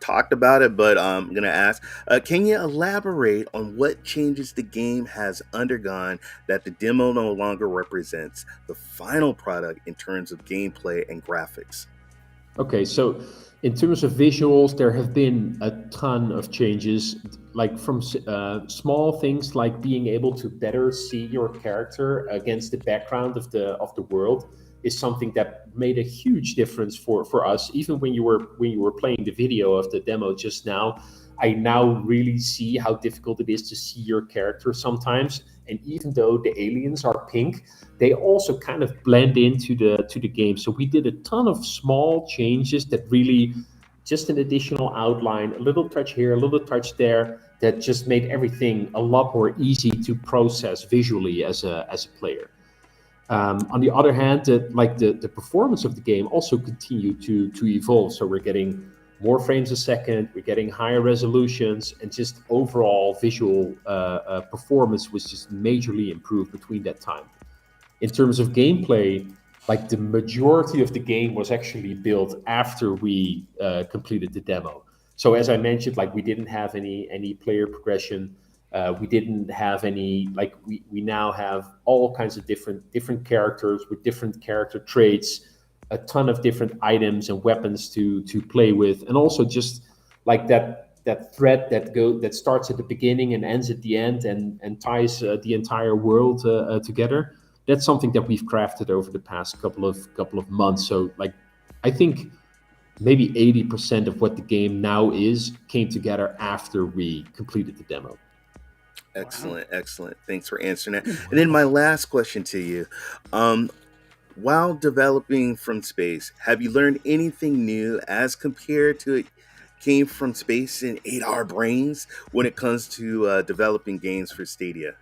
talked about it, but I'm going to ask, can you elaborate on what changes the game has undergone that the demo no longer represents the final product in terms of gameplay and graphics? Okay, so in terms of visuals, there have been a ton of changes, like from small things like being able to better see your character against the background of the world is something that made a huge difference for us. Even when you were playing the video of the demo just now, I now really see how difficult it is to see your character sometimes. And even though the aliens are pink, they also kind of blend into the game. So we did a ton of small changes that really just an additional outline, a little touch here, a little touch there, that just made everything a lot more easy to process visually as a player. On the other hand, the performance of the game also continued to evolve. So we're getting more frames a second, we're getting higher resolutions, and just overall visual performance was just majorly improved between that time. In terms of gameplay, like the majority of the game was actually built after we completed the demo. So as I mentioned, like we didn't have any player progression. We didn't have any, like we now have all kinds of different characters with different character traits, a ton of different items and weapons to play with, and also just like that that thread that starts at the beginning and ends at the end and ties the entire world together. That's something that we've crafted over the past couple of months. So like, I think maybe 80% of what the game now is came together after we completed the demo. Excellent. Thanks for answering that. And then my last question to you. While developing from space, have you learned anything new as compared to it came from space in 8-hour brains when it comes to developing games for Stadia?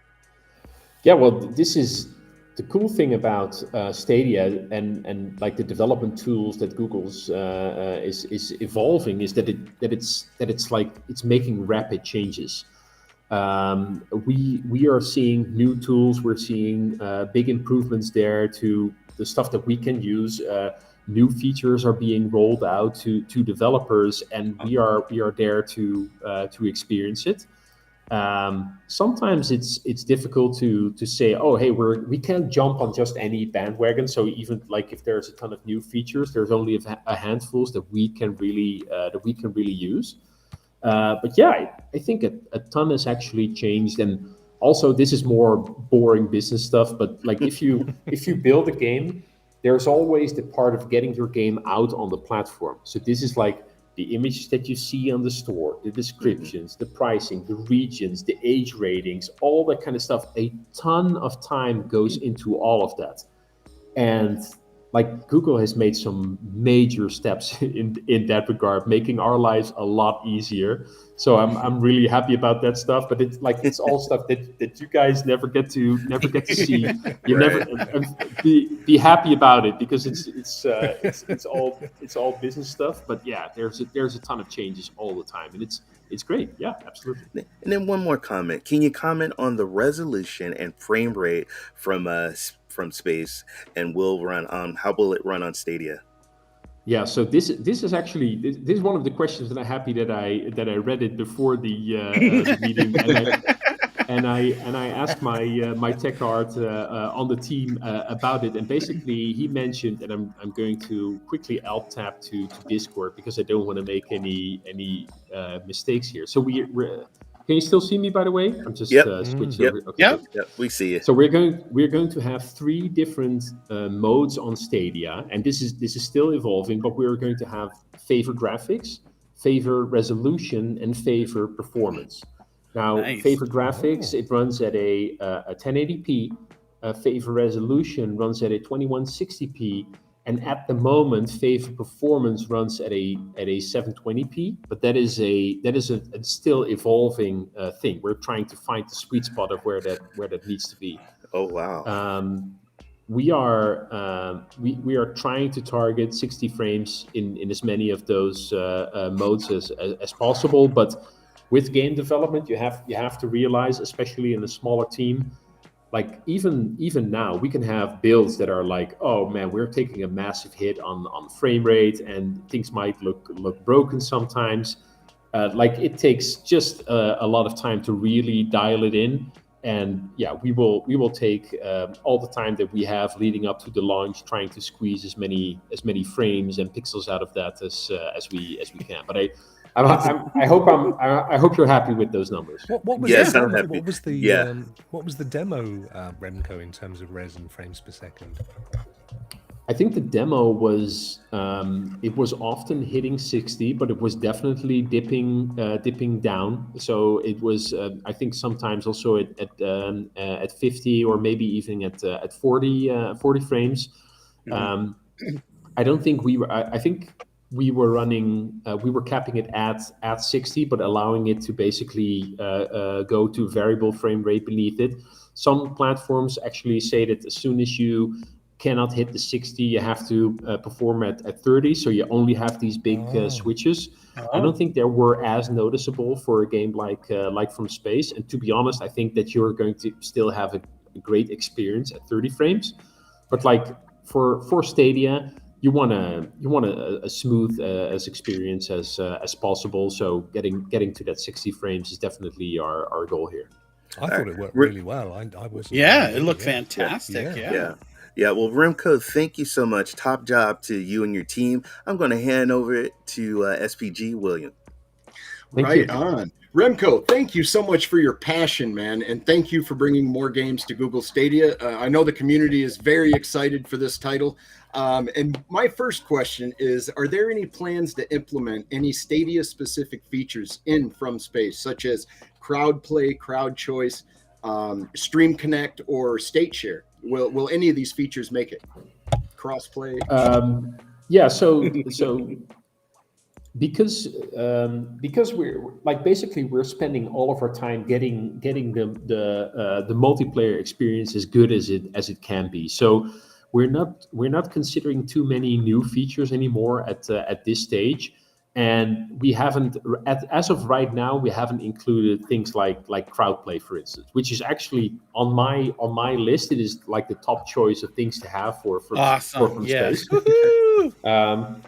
Yeah, well, this is the cool thing about Stadia and like the development tools that Google's is evolving is that it's making rapid changes. We are seeing new tools. We're seeing big improvements there to the stuff that we can use. New features are being rolled out to developers, and we are there to experience it. Sometimes it's difficult to say, oh, hey, we can't jump on just any bandwagon. So even like if there's a ton of new features, there's only a handfuls that we can really use. But yeah, I think a ton has actually changed, and also this is more boring business stuff. But like if you build a game, there's always the part of getting your game out on the platform. So this is like the images that you see on the store, the descriptions, the pricing, the regions, the age ratings, all that kind of stuff. A ton of time goes into all of that, and like Google has made some major steps in that regard, making our lives a lot easier. So I'm really happy about that stuff. But it's all stuff that you guys never get to see. You Right. never be happy about it because it's all business stuff. But yeah, there's a ton of changes all the time, and it's great. Yeah, absolutely. And then one more comment. Can you comment on the resolution and frame rate from space, and how will it run on Stadia? Yeah, so this is actually this is one of the questions that I'm happy that I read it before the meeting, and I asked my tech art on the team about it, and basically he mentioned, and I'm going to quickly alt tab to Discord because I don't want to make any mistakes here. So we're can you still see me, by the way? I'm just Yep. switched Yep. over. Okay, Yep. good. Yep, we see you. So we're going to have 3 different modes on Stadia, and this is still evolving. But we're going to have favor graphics, favor resolution, and favor performance. Now, Nice. favor graphics, it runs at a 1080p. Favor resolution runs at a 2160p, and at the moment, favor performance runs at a 720p. But that is a still evolving thing. We're trying to find the sweet spot of where that needs to be. Oh wow. We are trying to target 60 frames in as many of those modes as possible. But with game development, you have to realize, especially in a smaller team, like even now we can have builds that are like, oh man, we're taking a massive hit on frame rate, and things might look broken sometimes. Like it takes just a lot of time to really dial it in. And yeah, we will take all the time that we have leading up to the launch, trying to squeeze as many frames and pixels out of that as we can. But I hope you're happy with those numbers. What was Yes, the, I'm happy. what was the demo, Remco, in terms of res and frames per second? I think the demo was it was often hitting 60, but it was definitely dipping down. So it was I think sometimes also at 50 or maybe even at 40 frames. I don't think we were. I think we were running. We were capping it at 60, but allowing it to basically go to variable frame rate beneath it. Some platforms actually say that as soon as you cannot hit the 60, you have to perform at 30, so you only have these big switches. I don't think they were as noticeable for a game like From Space, and to be honest, I think that you're going to still have a great experience at 30 frames. But like for Stadia, you want a smooth as experience as possible, so getting to that 60 frames is definitely our goal here. I thought it worked really well. I was it looked fantastic. Yeah, well, Remco, thank you so much. Top job to you and your team. I'm going to hand over it to SPG William. Thank Right you. on. Remco, thank you so much for your passion, man. And thank you for bringing more games to Google Stadia. I know the community is very excited for this title. And my first question is, are there any plans to implement any Stadia-specific features in From Space, such as crowd play, crowd choice, Stream Connect, or State Share? Will any of these features make it? Crossplay? Yeah, so because we're like basically we're spending all of our time getting the multiplayer experience as good as it can be. So we're not considering too many new features anymore at this stage, and we haven't as of right now we haven't included things like crowd play, for instance, which is actually on my list. It is like the top choice of things to have for Awesome. From Yes. Space. Woohoo!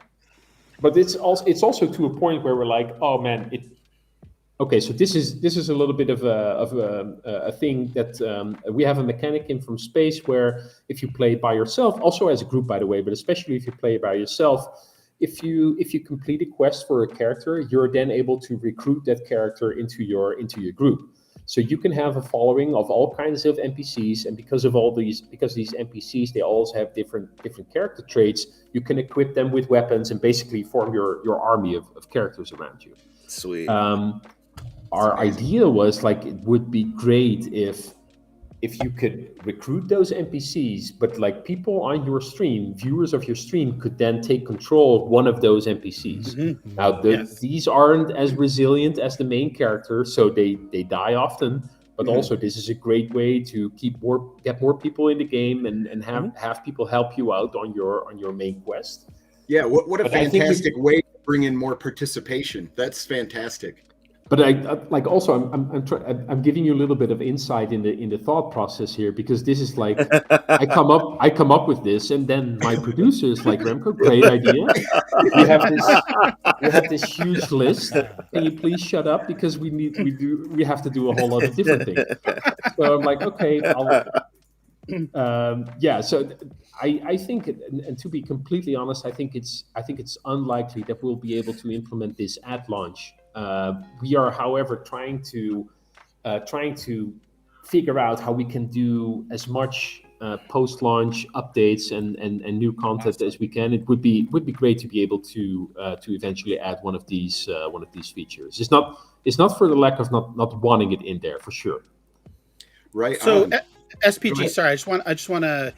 But it's also to a point where we're like, oh man, okay. So this is a little bit of a thing that we have a mechanic in From Space where if you play by yourself, also as a group by the way, but especially if you play by yourself, if you complete a quest for a character, you're then able to recruit that character into your group. So you can have a following of all kinds of NPCs, and because these NPCs, they also have different character traits, you can equip them with weapons and basically form your army of characters around you. Sweet. Our idea was like it would be great if you could recruit those NPCs, but like people on your stream, viewers of your stream, could then take control of one of those NPCs. Mm-hmm. Now, Yes. these aren't as resilient as the main character, so they die often. But Mhm. also, this is a great way to get more people in the game and have people help you out on your main quest. Yeah, what a But I think fantastic way to bring in more participation. That's fantastic. But I'm giving you a little bit of insight in the thought process here, because this is like I come up with this, and then my producer is like, Remco, great idea. We have this huge list. Can you please shut up, because we have to do a whole lot of different things. So I'm like, okay, yeah. So I think, and to be completely honest, I think it's unlikely that we'll be able to implement this at launch. We are, however, trying to figure out how we can do as much post-launch updates and new content as we can. It would be great to be able to eventually add one of these features. It's not for the lack of not wanting it in there, for sure. Right. So SPG, sorry, I just want to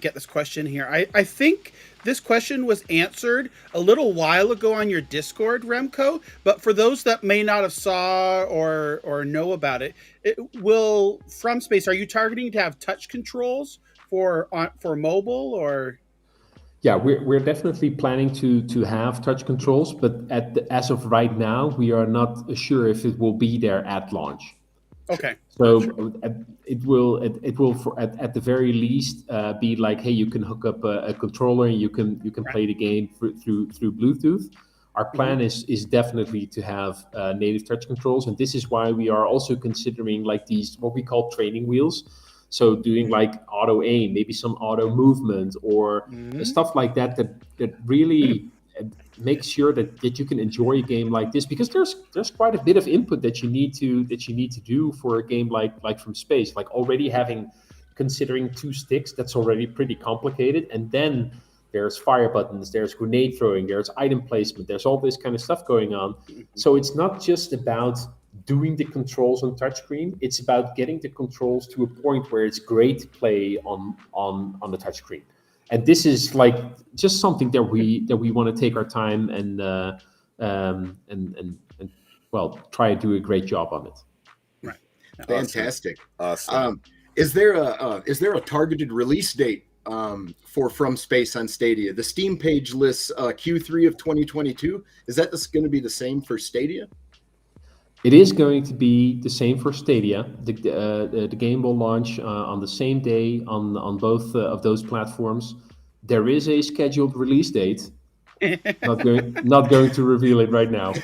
get this question here. I think this question was answered a little while ago on your Discord, Remco. But for those that may not have saw or know about it, will From Space, are you targeting to have touch controls for mobile or? Yeah, we're definitely planning to have touch controls, but as of right now, we are not sure if it will be there at launch. Okay. So it will at the very least be like, hey, you can hook up a controller and you can play the game through Bluetooth. Our plan is definitely to have native touch controls, and this is why we are also considering like these what we call training wheels. So doing like auto aim, maybe some auto movement or stuff like that really make sure that you can enjoy a game like this, because there's quite a bit of input that you need to do for a game like From Space. Like already considering 2 sticks, that's already pretty complicated, and then there's fire buttons, there's grenade throwing, there's item placement, there's all this kind of stuff going on. So it's not just about doing the controls on touchscreen, it's about getting the controls to a point where it's great to play on the touchscreen. And this is like just something that we want to take our time and well, try to do a great job on it. Right. Fantastic. Awesome. Is there a targeted release date for From Space on Stadia? The Steam page lists Q3 of 2022. Is that going to be the same for Stadia? It is going to be the same for Stadia. The game will launch on the same day on both of those platforms. There is a scheduled release date. Not going to reveal it right now.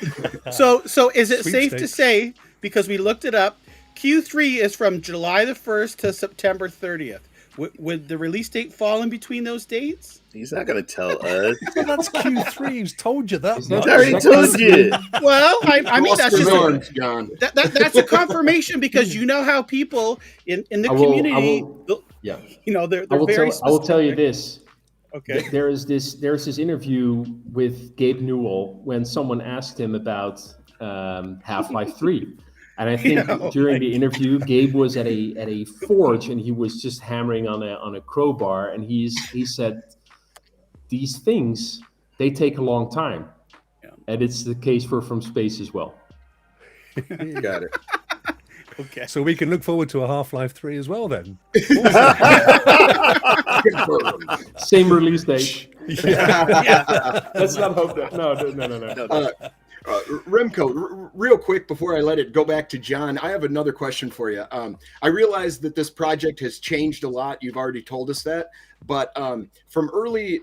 So is it safe to Sweepstakes. say, because we looked it up, Q3 is from July the 1st to September 30th. would the release date fall in between those dates? He's not going to tell us. Well, that's Q3. He's told you that. Is He's that- much. already told you. Well, I mean, that's Oscar just Norms, John. that's a confirmation, because you know how people in the I will- community, Yeah. you know, they're I will very tell. I will tell you specific. this. Okay. There's this interview with Gabe Newell when someone asked him about Half-Life 3. And I think Yeah, during the interview, Gabe was at a forge and he was just hammering on a crowbar, and he said, "These things, they take a long time." Yeah. And it's the case for From Space as well. Got it. Okay. So we can look forward to a Half-Life 3 as well then. Same release date. Yeah. Let's not hope that. No. Remco, real quick before I let it go back to John, I have another question for you. I realize that this project has changed a lot. You've already told us that. But from early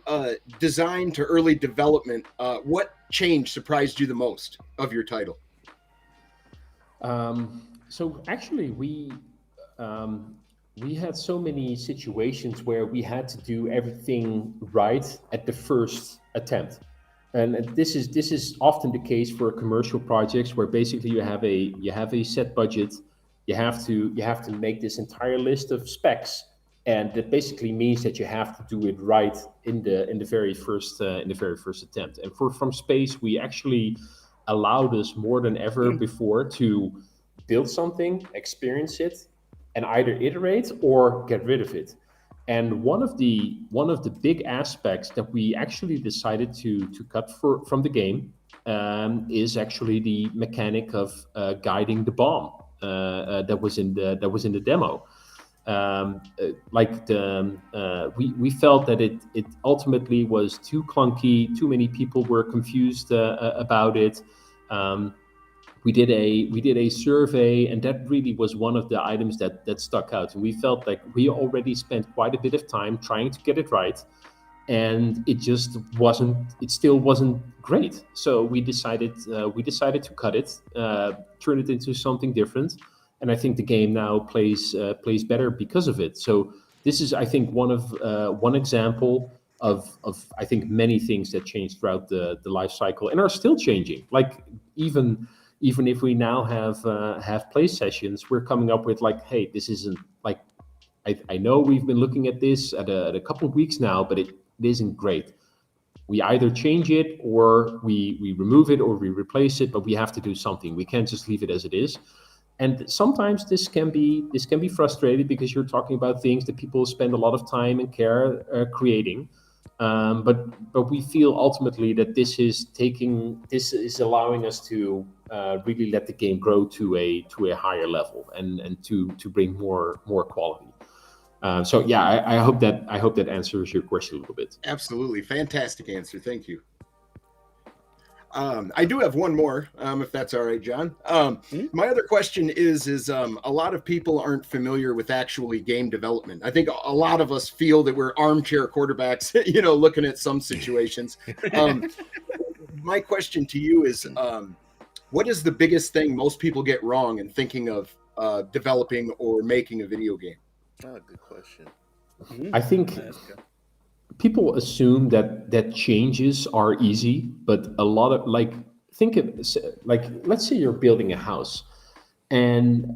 design to early development, what change surprised you the most of your title? So actually, we had so many situations where we had to do everything right at the first attempt. And this is often the case for commercial projects where basically you have a set budget, you have to make this entire list of specs, and that basically means that you have to do it right in the very first attempt. And From Space, we actually allowed us more than ever before to build something, experience it, and either iterate or get rid of it. And one of the big aspects that we actually decided to cut from the game is actually the mechanic of guiding the bomb that was in the demo. We felt that it ultimately was too clunky. Too many people were confused about it. We did a survey, and that really was one of the items that stuck out. And we felt like we already spent quite a bit of time trying to get it right, and it still wasn't great. So we decided to cut it, turn it into something different, and I think the game now plays better because of it. So this is, I think, one example of I think many things that changed throughout the life cycle and are still changing. Like even if we now have play sessions, we're coming up with like, hey, this isn't like, I know we've been looking at this at a couple of weeks now, but it isn't great. We either change it or we remove it or we replace it, but we have to do something. We can't just leave it as it is. And sometimes this can be frustrating because you're talking about things that people spend a lot of time and care creating. But we feel ultimately that this is allowing us to really let the game grow to a higher level and to bring more quality. So yeah, I hope that answers your question a little bit. Absolutely. Fantastic answer. Thank you. I do have one more, if that's all right, John. My other question is a lot of people aren't familiar with actually game development. I think a lot of us feel that we're armchair quarterbacks, looking at some situations. My question to you is, what is the biggest thing most people get wrong in thinking of developing or making a video game? Oh, good question. I think people assume that changes are easy, but a lot of let's say you're building a house, and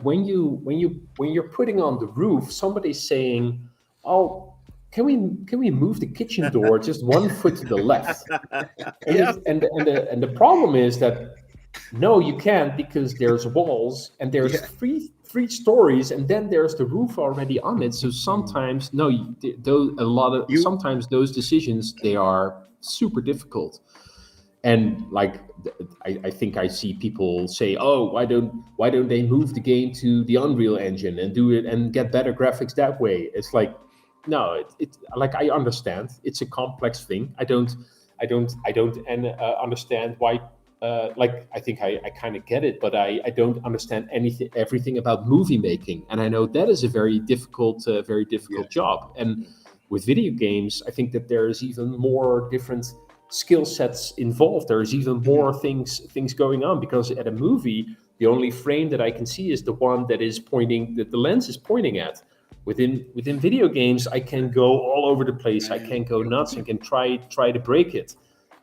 when you're putting on the roof, somebody's saying, "Oh, can we move the kitchen door just 1 foot to the left?" And the problem is that no, you can't, because there's walls and there's three stories, and then there's the roof already on it. So sometimes sometimes those decisions, they are super difficult. And I think I see people say, "Oh, why don't they move the game to the Unreal Engine and do it and get better graphics that way?" It's like, no, it's like, I understand it's a complex thing. I don't understand why. I think I kind of get it, but I don't understand everything about movie making, and I know that is a very difficult job. And with video games, I think that there is even more different skill sets involved. There is even more things going on, because at a movie, the only frame that I can see is the one that the lens is pointing at. within video games, I can go all over the place. I can go nuts and can try to break it.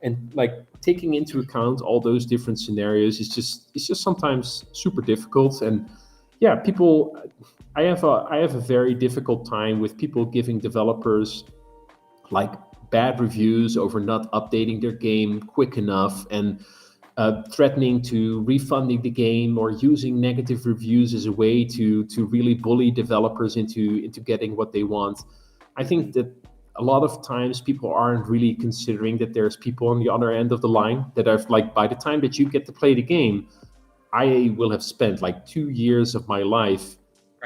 And like taking into account all those different scenarios is just sometimes super difficult. And yeah, I have a very difficult time with people giving developers like bad reviews over not updating their game quick enough, and threatening to refunding the game, or using negative reviews as a way to really bully developers into getting what they want. I think that a lot of times people aren't really considering that there's people on the other end of the line that are like, by the time that you get to play the game, I will have spent like 2 years of my life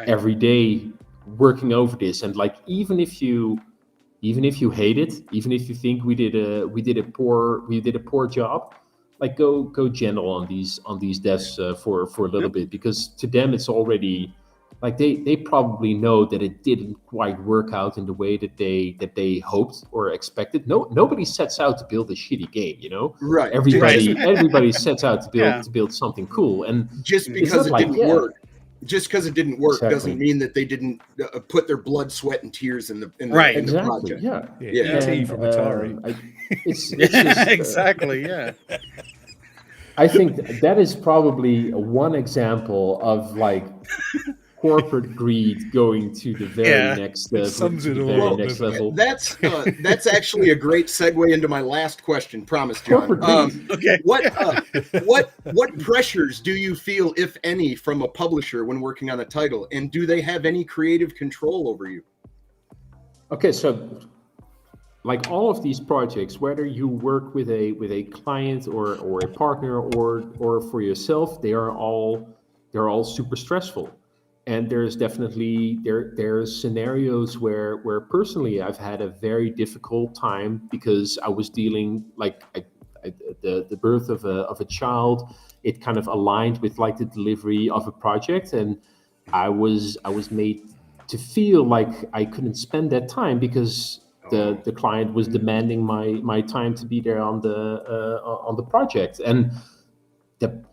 every day working over this. And like, even if you hate it, even if you think we did a poor job, like go gentle on these devs for a little bit, because to them it's already like they probably know that it didn't quite work out in the way that they hoped or expected. Nobody sets out to build a shitty game, you know. Right. Everybody sets out to build something cool, and just because it didn't work. Just because it didn't work Exactly. doesn't mean that they didn't put their blood, sweat, and tears in the Exactly. project. Yeah. ET from Atari. It's just, Exactly. Yeah. I think that is probably one example of like corporate greed going to the very next sums it all up, doesn't it? level. That's actually a great segue into my last question. Promise, John. Corporate Okay. What pressures do you feel, if any, from a publisher when working on a title, and do they have any creative control over you? Okay, so like all of these projects, whether you work with a client or a partner or for yourself, they're all super stressful. And there's definitely there's scenarios where personally I've had a very difficult time, because I was dealing like the birth of a child. It kind of aligned with like the delivery of a project, and I was made to feel like I couldn't spend that time because the client was demanding my time to be there on the project. And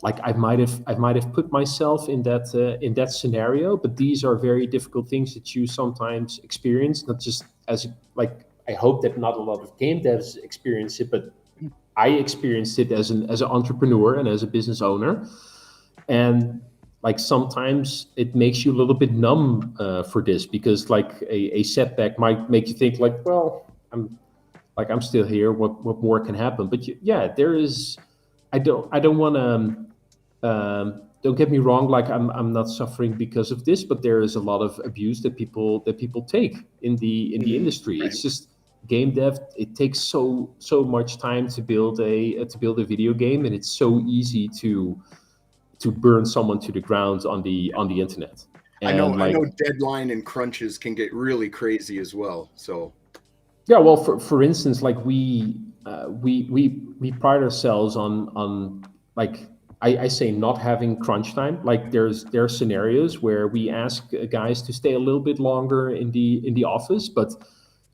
like I might have put myself in that scenario, but these are very difficult things that you sometimes experience, not just as like, I hope that not a lot of game devs experience it, but I experienced it as an entrepreneur and as a business owner. And like sometimes it makes you a little bit numb for this, because like a setback might make you think like, well, I'm still here, what more can happen? But there is, I don't want to. Don't get me wrong. Like I'm not suffering because of this, but there is a lot of abuse that people take in the industry. Right. It's just game dev. It takes so much time to build a video game, and it's so easy to burn someone to the ground on the internet. And I know deadline and crunches can get really crazy as well. So yeah, well, for instance, like we pride ourselves on like I say not having crunch time. Like there are scenarios where we ask guys to stay a little bit longer in the office, but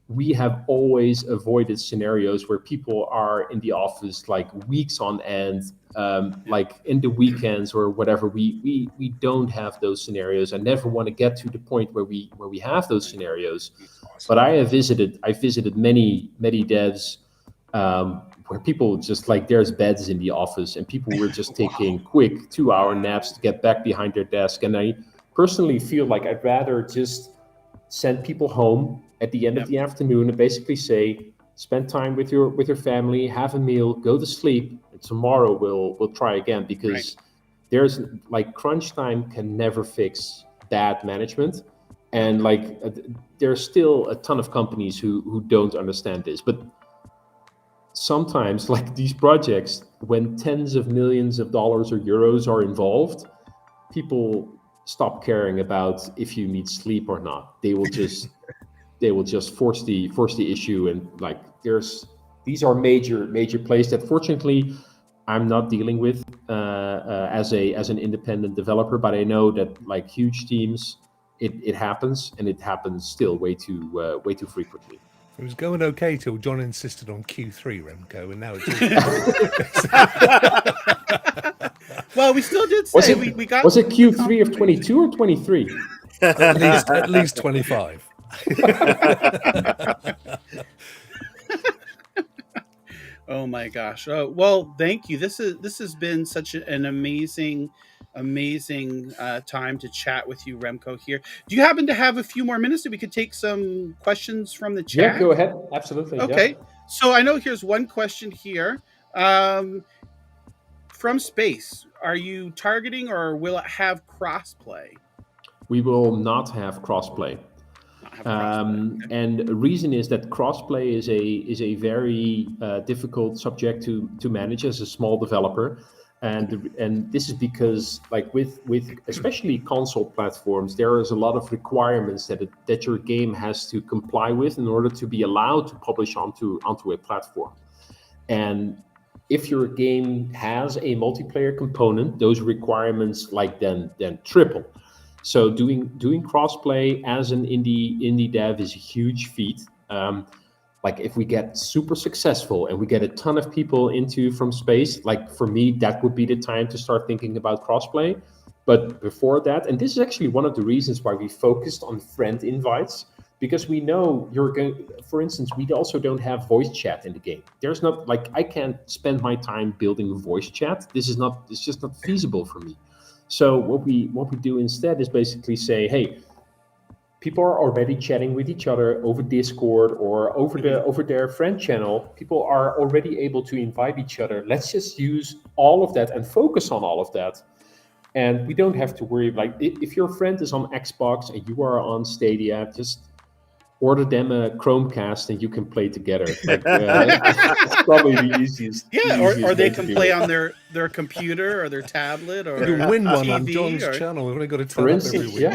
we have always avoided scenarios where people are in the office like weeks on end, like in the weekends or whatever. We don't have those scenarios. I never want to get to the point where we have those scenarios. But I visited many devs where people just like, there's beds in the office and people were just taking quick 2-hour naps to get back behind their desk. And I personally feel like I'd rather just send people home at the end of the afternoon and basically say, spend time with your family, have a meal, go to sleep, and tomorrow we'll try again. Because there's like, crunch time can never fix bad management. And like there's still a ton of companies who don't understand this. But sometimes like these projects, when tens of millions of dollars or euros are involved, people stop caring about if you need sleep or not. They will just force the issue. And like these are major plays that fortunately I'm not dealing with as an independent developer, but I know that like huge teams, it happens, and it happens still way too frequently. It was going okay till John insisted on Q3, Remco, and now it's Well, we still did say we got. Was it Q3 of 22 or 23? At least 25. Oh my gosh. Oh, well, thank you. This has been such an amazing time to chat with you, Remco. Here, do you happen to have a few more minutes that we could take some questions from the chat? Yeah, go ahead. Absolutely. Okay. Yeah. So I know here's one question here. From space, are you targeting or will it have crossplay? We will not have crossplay. And the reason is that crossplay is a very difficult subject to manage as a small developer, and this is because, like, with especially console platforms, there is a lot of requirements that your game has to comply with in order to be allowed to publish onto a platform. And if your game has a multiplayer component, those requirements then triple. So doing crossplay as an indie dev is a huge feat. Like, if we get super successful and we get a ton of people into From Space, like, for me, that would be the time to start thinking about crossplay. But before that, and this is actually one of the reasons why we focused on friend invites, because we know you're going, for instance, we also don't have voice chat in the game. There's not, like, I can't spend my time building voice chat. It's just not feasible for me. So what we do instead is basically say, hey, people are already chatting with each other over Discord or over their friend channel. People are already able to invite each other. Let's just use all of that and focus on all of that. And we don't have to worry, like, if your friend is on Xbox and you are on Stadia, just order them a Chromecast and you can play together. Like, it's probably the easiest. Yeah, or they can play on their computer or their tablet, or You win one TV, on John's channel. We've only got to For turn up instance, every week.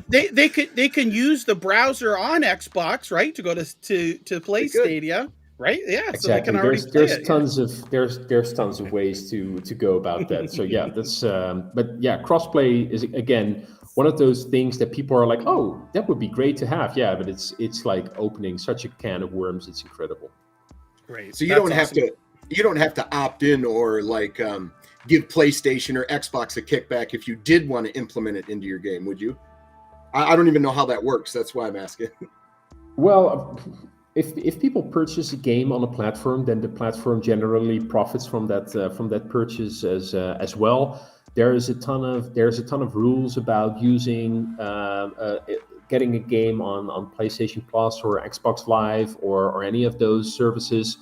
yeah. they can use the browser on Xbox, right, to go to play Stadia, right? Yeah, Exactly. so they can already There's play tons of there's tons of ways to go about that. So yeah, that's but yeah, crossplay is again one of those things that people are like, oh, that would be great to have. Yeah, but it's like opening such a can of worms. It's incredible. Great. So you don't have to opt in or like give PlayStation or Xbox a kickback if you did want to implement it into your game, would you? I don't even know how that works. That's why I'm asking. Well, if people purchase a game on a platform, then the platform generally profits from that purchase as well. There's a ton of rules about using getting a game on PlayStation Plus or Xbox Live or any of those services.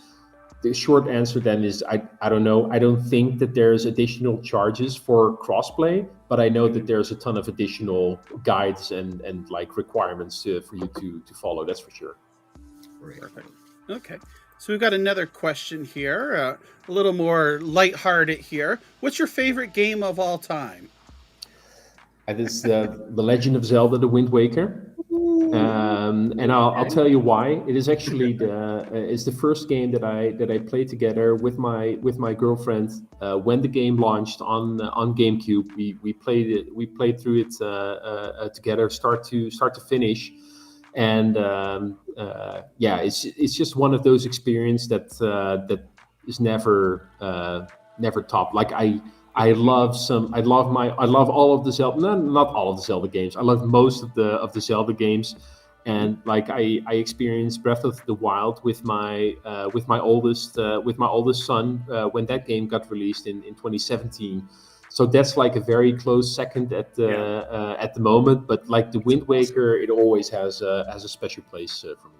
The short answer then is I don't know. I don't think that there's additional charges for crossplay, but I know that there's a ton of additional guides and like requirements for you to follow. That's for sure. Perfect. Okay. So we've got another question here, a little more lighthearted here. What's your favorite game of all time? It is The Legend of Zelda: The Wind Waker, and I'll tell you why. It is actually it's the first game that I played together with my girlfriend when the game launched on GameCube. We played it. We played through it together, start to finish. And yeah, it's just one of those experiences that is never topped. Like I love all of the Zelda, not all of the Zelda games. I love most of the Zelda games, and like I experienced Breath of the Wild with my oldest son when that game got released in 2017. So that's like a very close second at the moment. But like the Wind Waker, it always has a special place for me.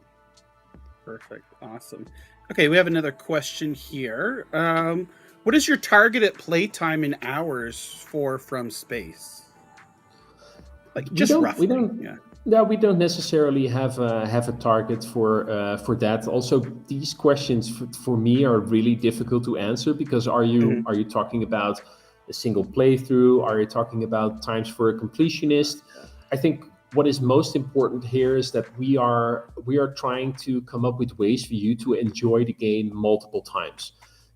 Perfect. Awesome. Okay, we have another question here. What is your targeted playtime in hours for From Space? Like just roughly. We don't necessarily have a target for that. Also, these questions for me are really difficult to answer because are you talking about a single playthrough? Are you talking about times for a completionist? I think what is most important here is that we are trying to come up with ways for you to enjoy the game multiple times.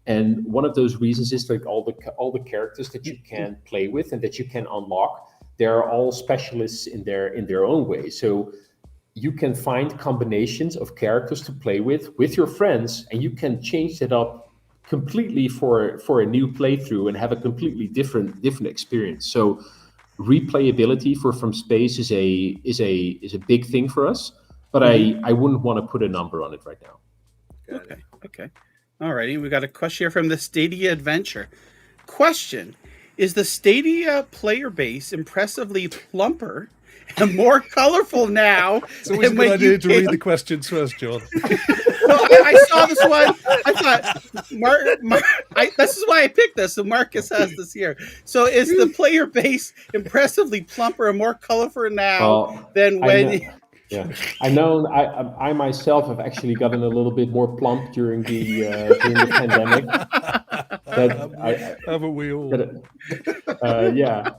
And one of those reasons is like all the characters that you can play with and that you can unlock. They're all specialists in their own way. So you can find combinations of characters to play with your friends, and you can change it up completely for a new playthrough and have a completely different experience. So replayability for From Space is a big thing for us, but I wouldn't want to put a number on it right now. Okay. All righty. We got a question here from the Stadia Adventure. Question: is the Stadia player base impressively plumper and more colorful now? It's always a good idea to read the questions first, John. Well, I saw this one. I thought, Mark, this is why I picked this. So Marcus has this here. So is the player base impressively plumper and more colorful now than when? I know. I myself have actually gotten a little bit more plump during the pandemic. Haven't we all? Yeah.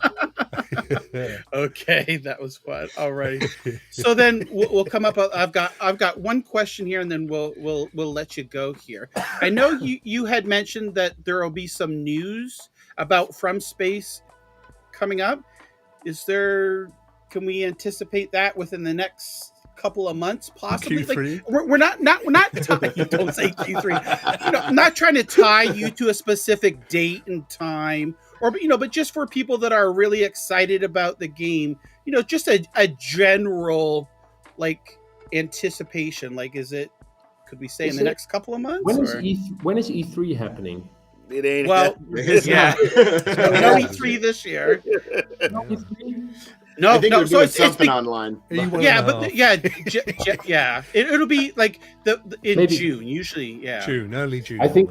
Okay, that was fun. All right. So then we'll come up. I've got one question here, and then we'll let you go here. I know you had mentioned that there will be some news about From Space coming up. Can we anticipate that within the next couple of months, possibly? Q3? Like, we're not don't say Q3. I'm not trying to tie you to a specific date and time, but just for people that are really excited about the game, just a general like anticipation. Like, could we say in the next couple of months? When is E3 happening? It ain't. Well, yeah. No E3 this year. No E3? No, I think no. we're So doing it's something online. It'll be like in Maybe. June usually. Yeah, early June. I think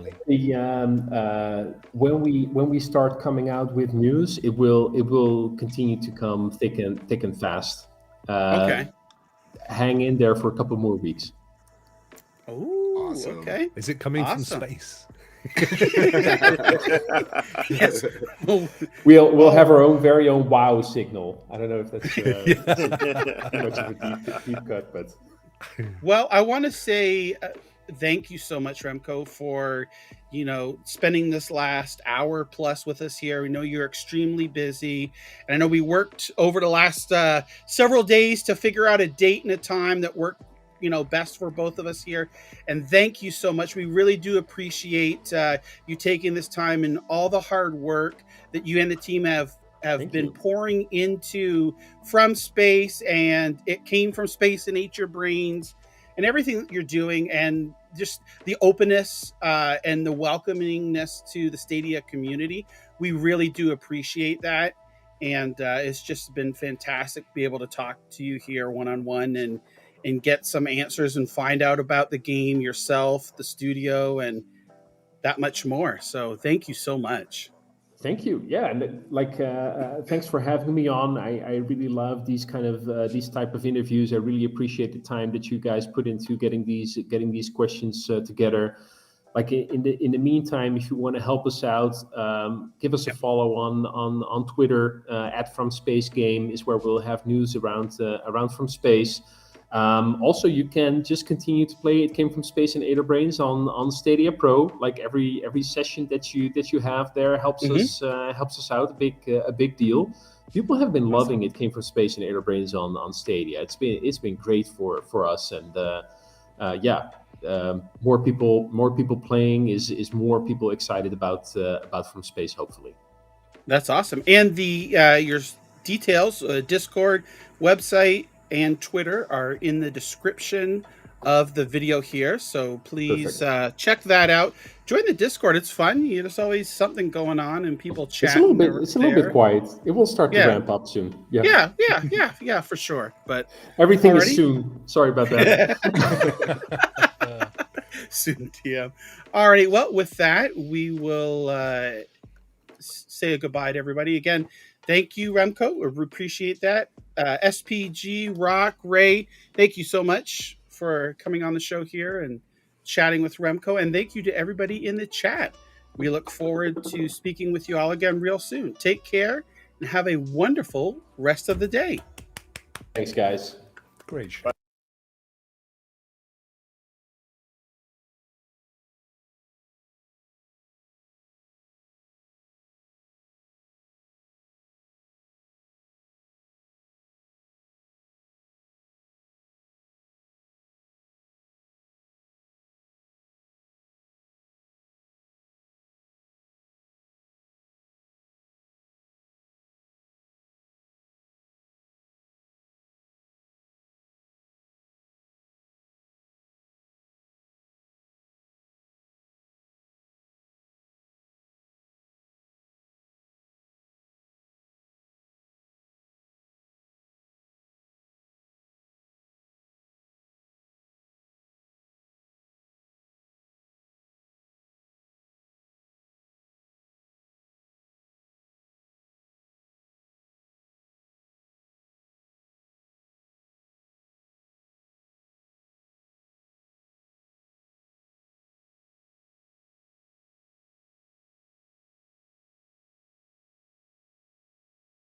normally. when we start coming out with news, it will continue to come thick and fast. Okay. Hang in there for a couple more weeks. Oh, Awesome. Okay. Is it coming from Awesome. space? Yes. We'll have our very own WoW signal. I don't know if that's too much of a deep cut, but Well, I want to say thank you so much, Remco, for spending this last hour plus with us here. We know you're extremely busy, and I know we worked over the last several days to figure out a date and a time that worked best for both of us here. And thank you so much. We really do appreciate you taking this time and all the hard work that you and the team have been pouring into From Space, and it came from space and ate your brains, and everything that you're doing, and just the openness and the welcomingness to the Stadia community. We really do appreciate that. And it's just been fantastic to be able to talk to you here one-on-one and get some answers and find out about the game yourself, the studio, and that much more. So thank you so much. thank you. Yeah, and thanks for having me on. I really love these kind of these type of interviews. I really appreciate the time that you guys put into getting these questions together. Like in the meantime, if you want to help us out, give us a follow on Twitter. At From Space Game is where we'll have news around From Space. Also, you can just continue to play It Came From Space and Ada Brains on Stadia Pro. Like every session that you have there helps us out a big deal. People have been loving It Came From Space and Ada Brains on Stadia. It's been great for us, and more people playing is more people excited about From Space, hopefully. That's awesome. And the your details, Discord, website, and Twitter are in the description of the video here. So please check that out. Join the Discord. It's fun. There's always something going on and people chatting. It's a little bit quiet. It will start to ramp up soon. Yeah, for sure. But everything is soon. Sorry about that. Soon, TM. All right. Well, with that, we will say a goodbye to everybody. Again, thank you, Remco. We appreciate that. SPG, Rock, Ray, thank you so much for coming on the show here and chatting with Remco. And thank you to everybody in the chat. We look forward to speaking with you all again real soon. Take care and have a wonderful rest of the day. Thanks, guys. Great show.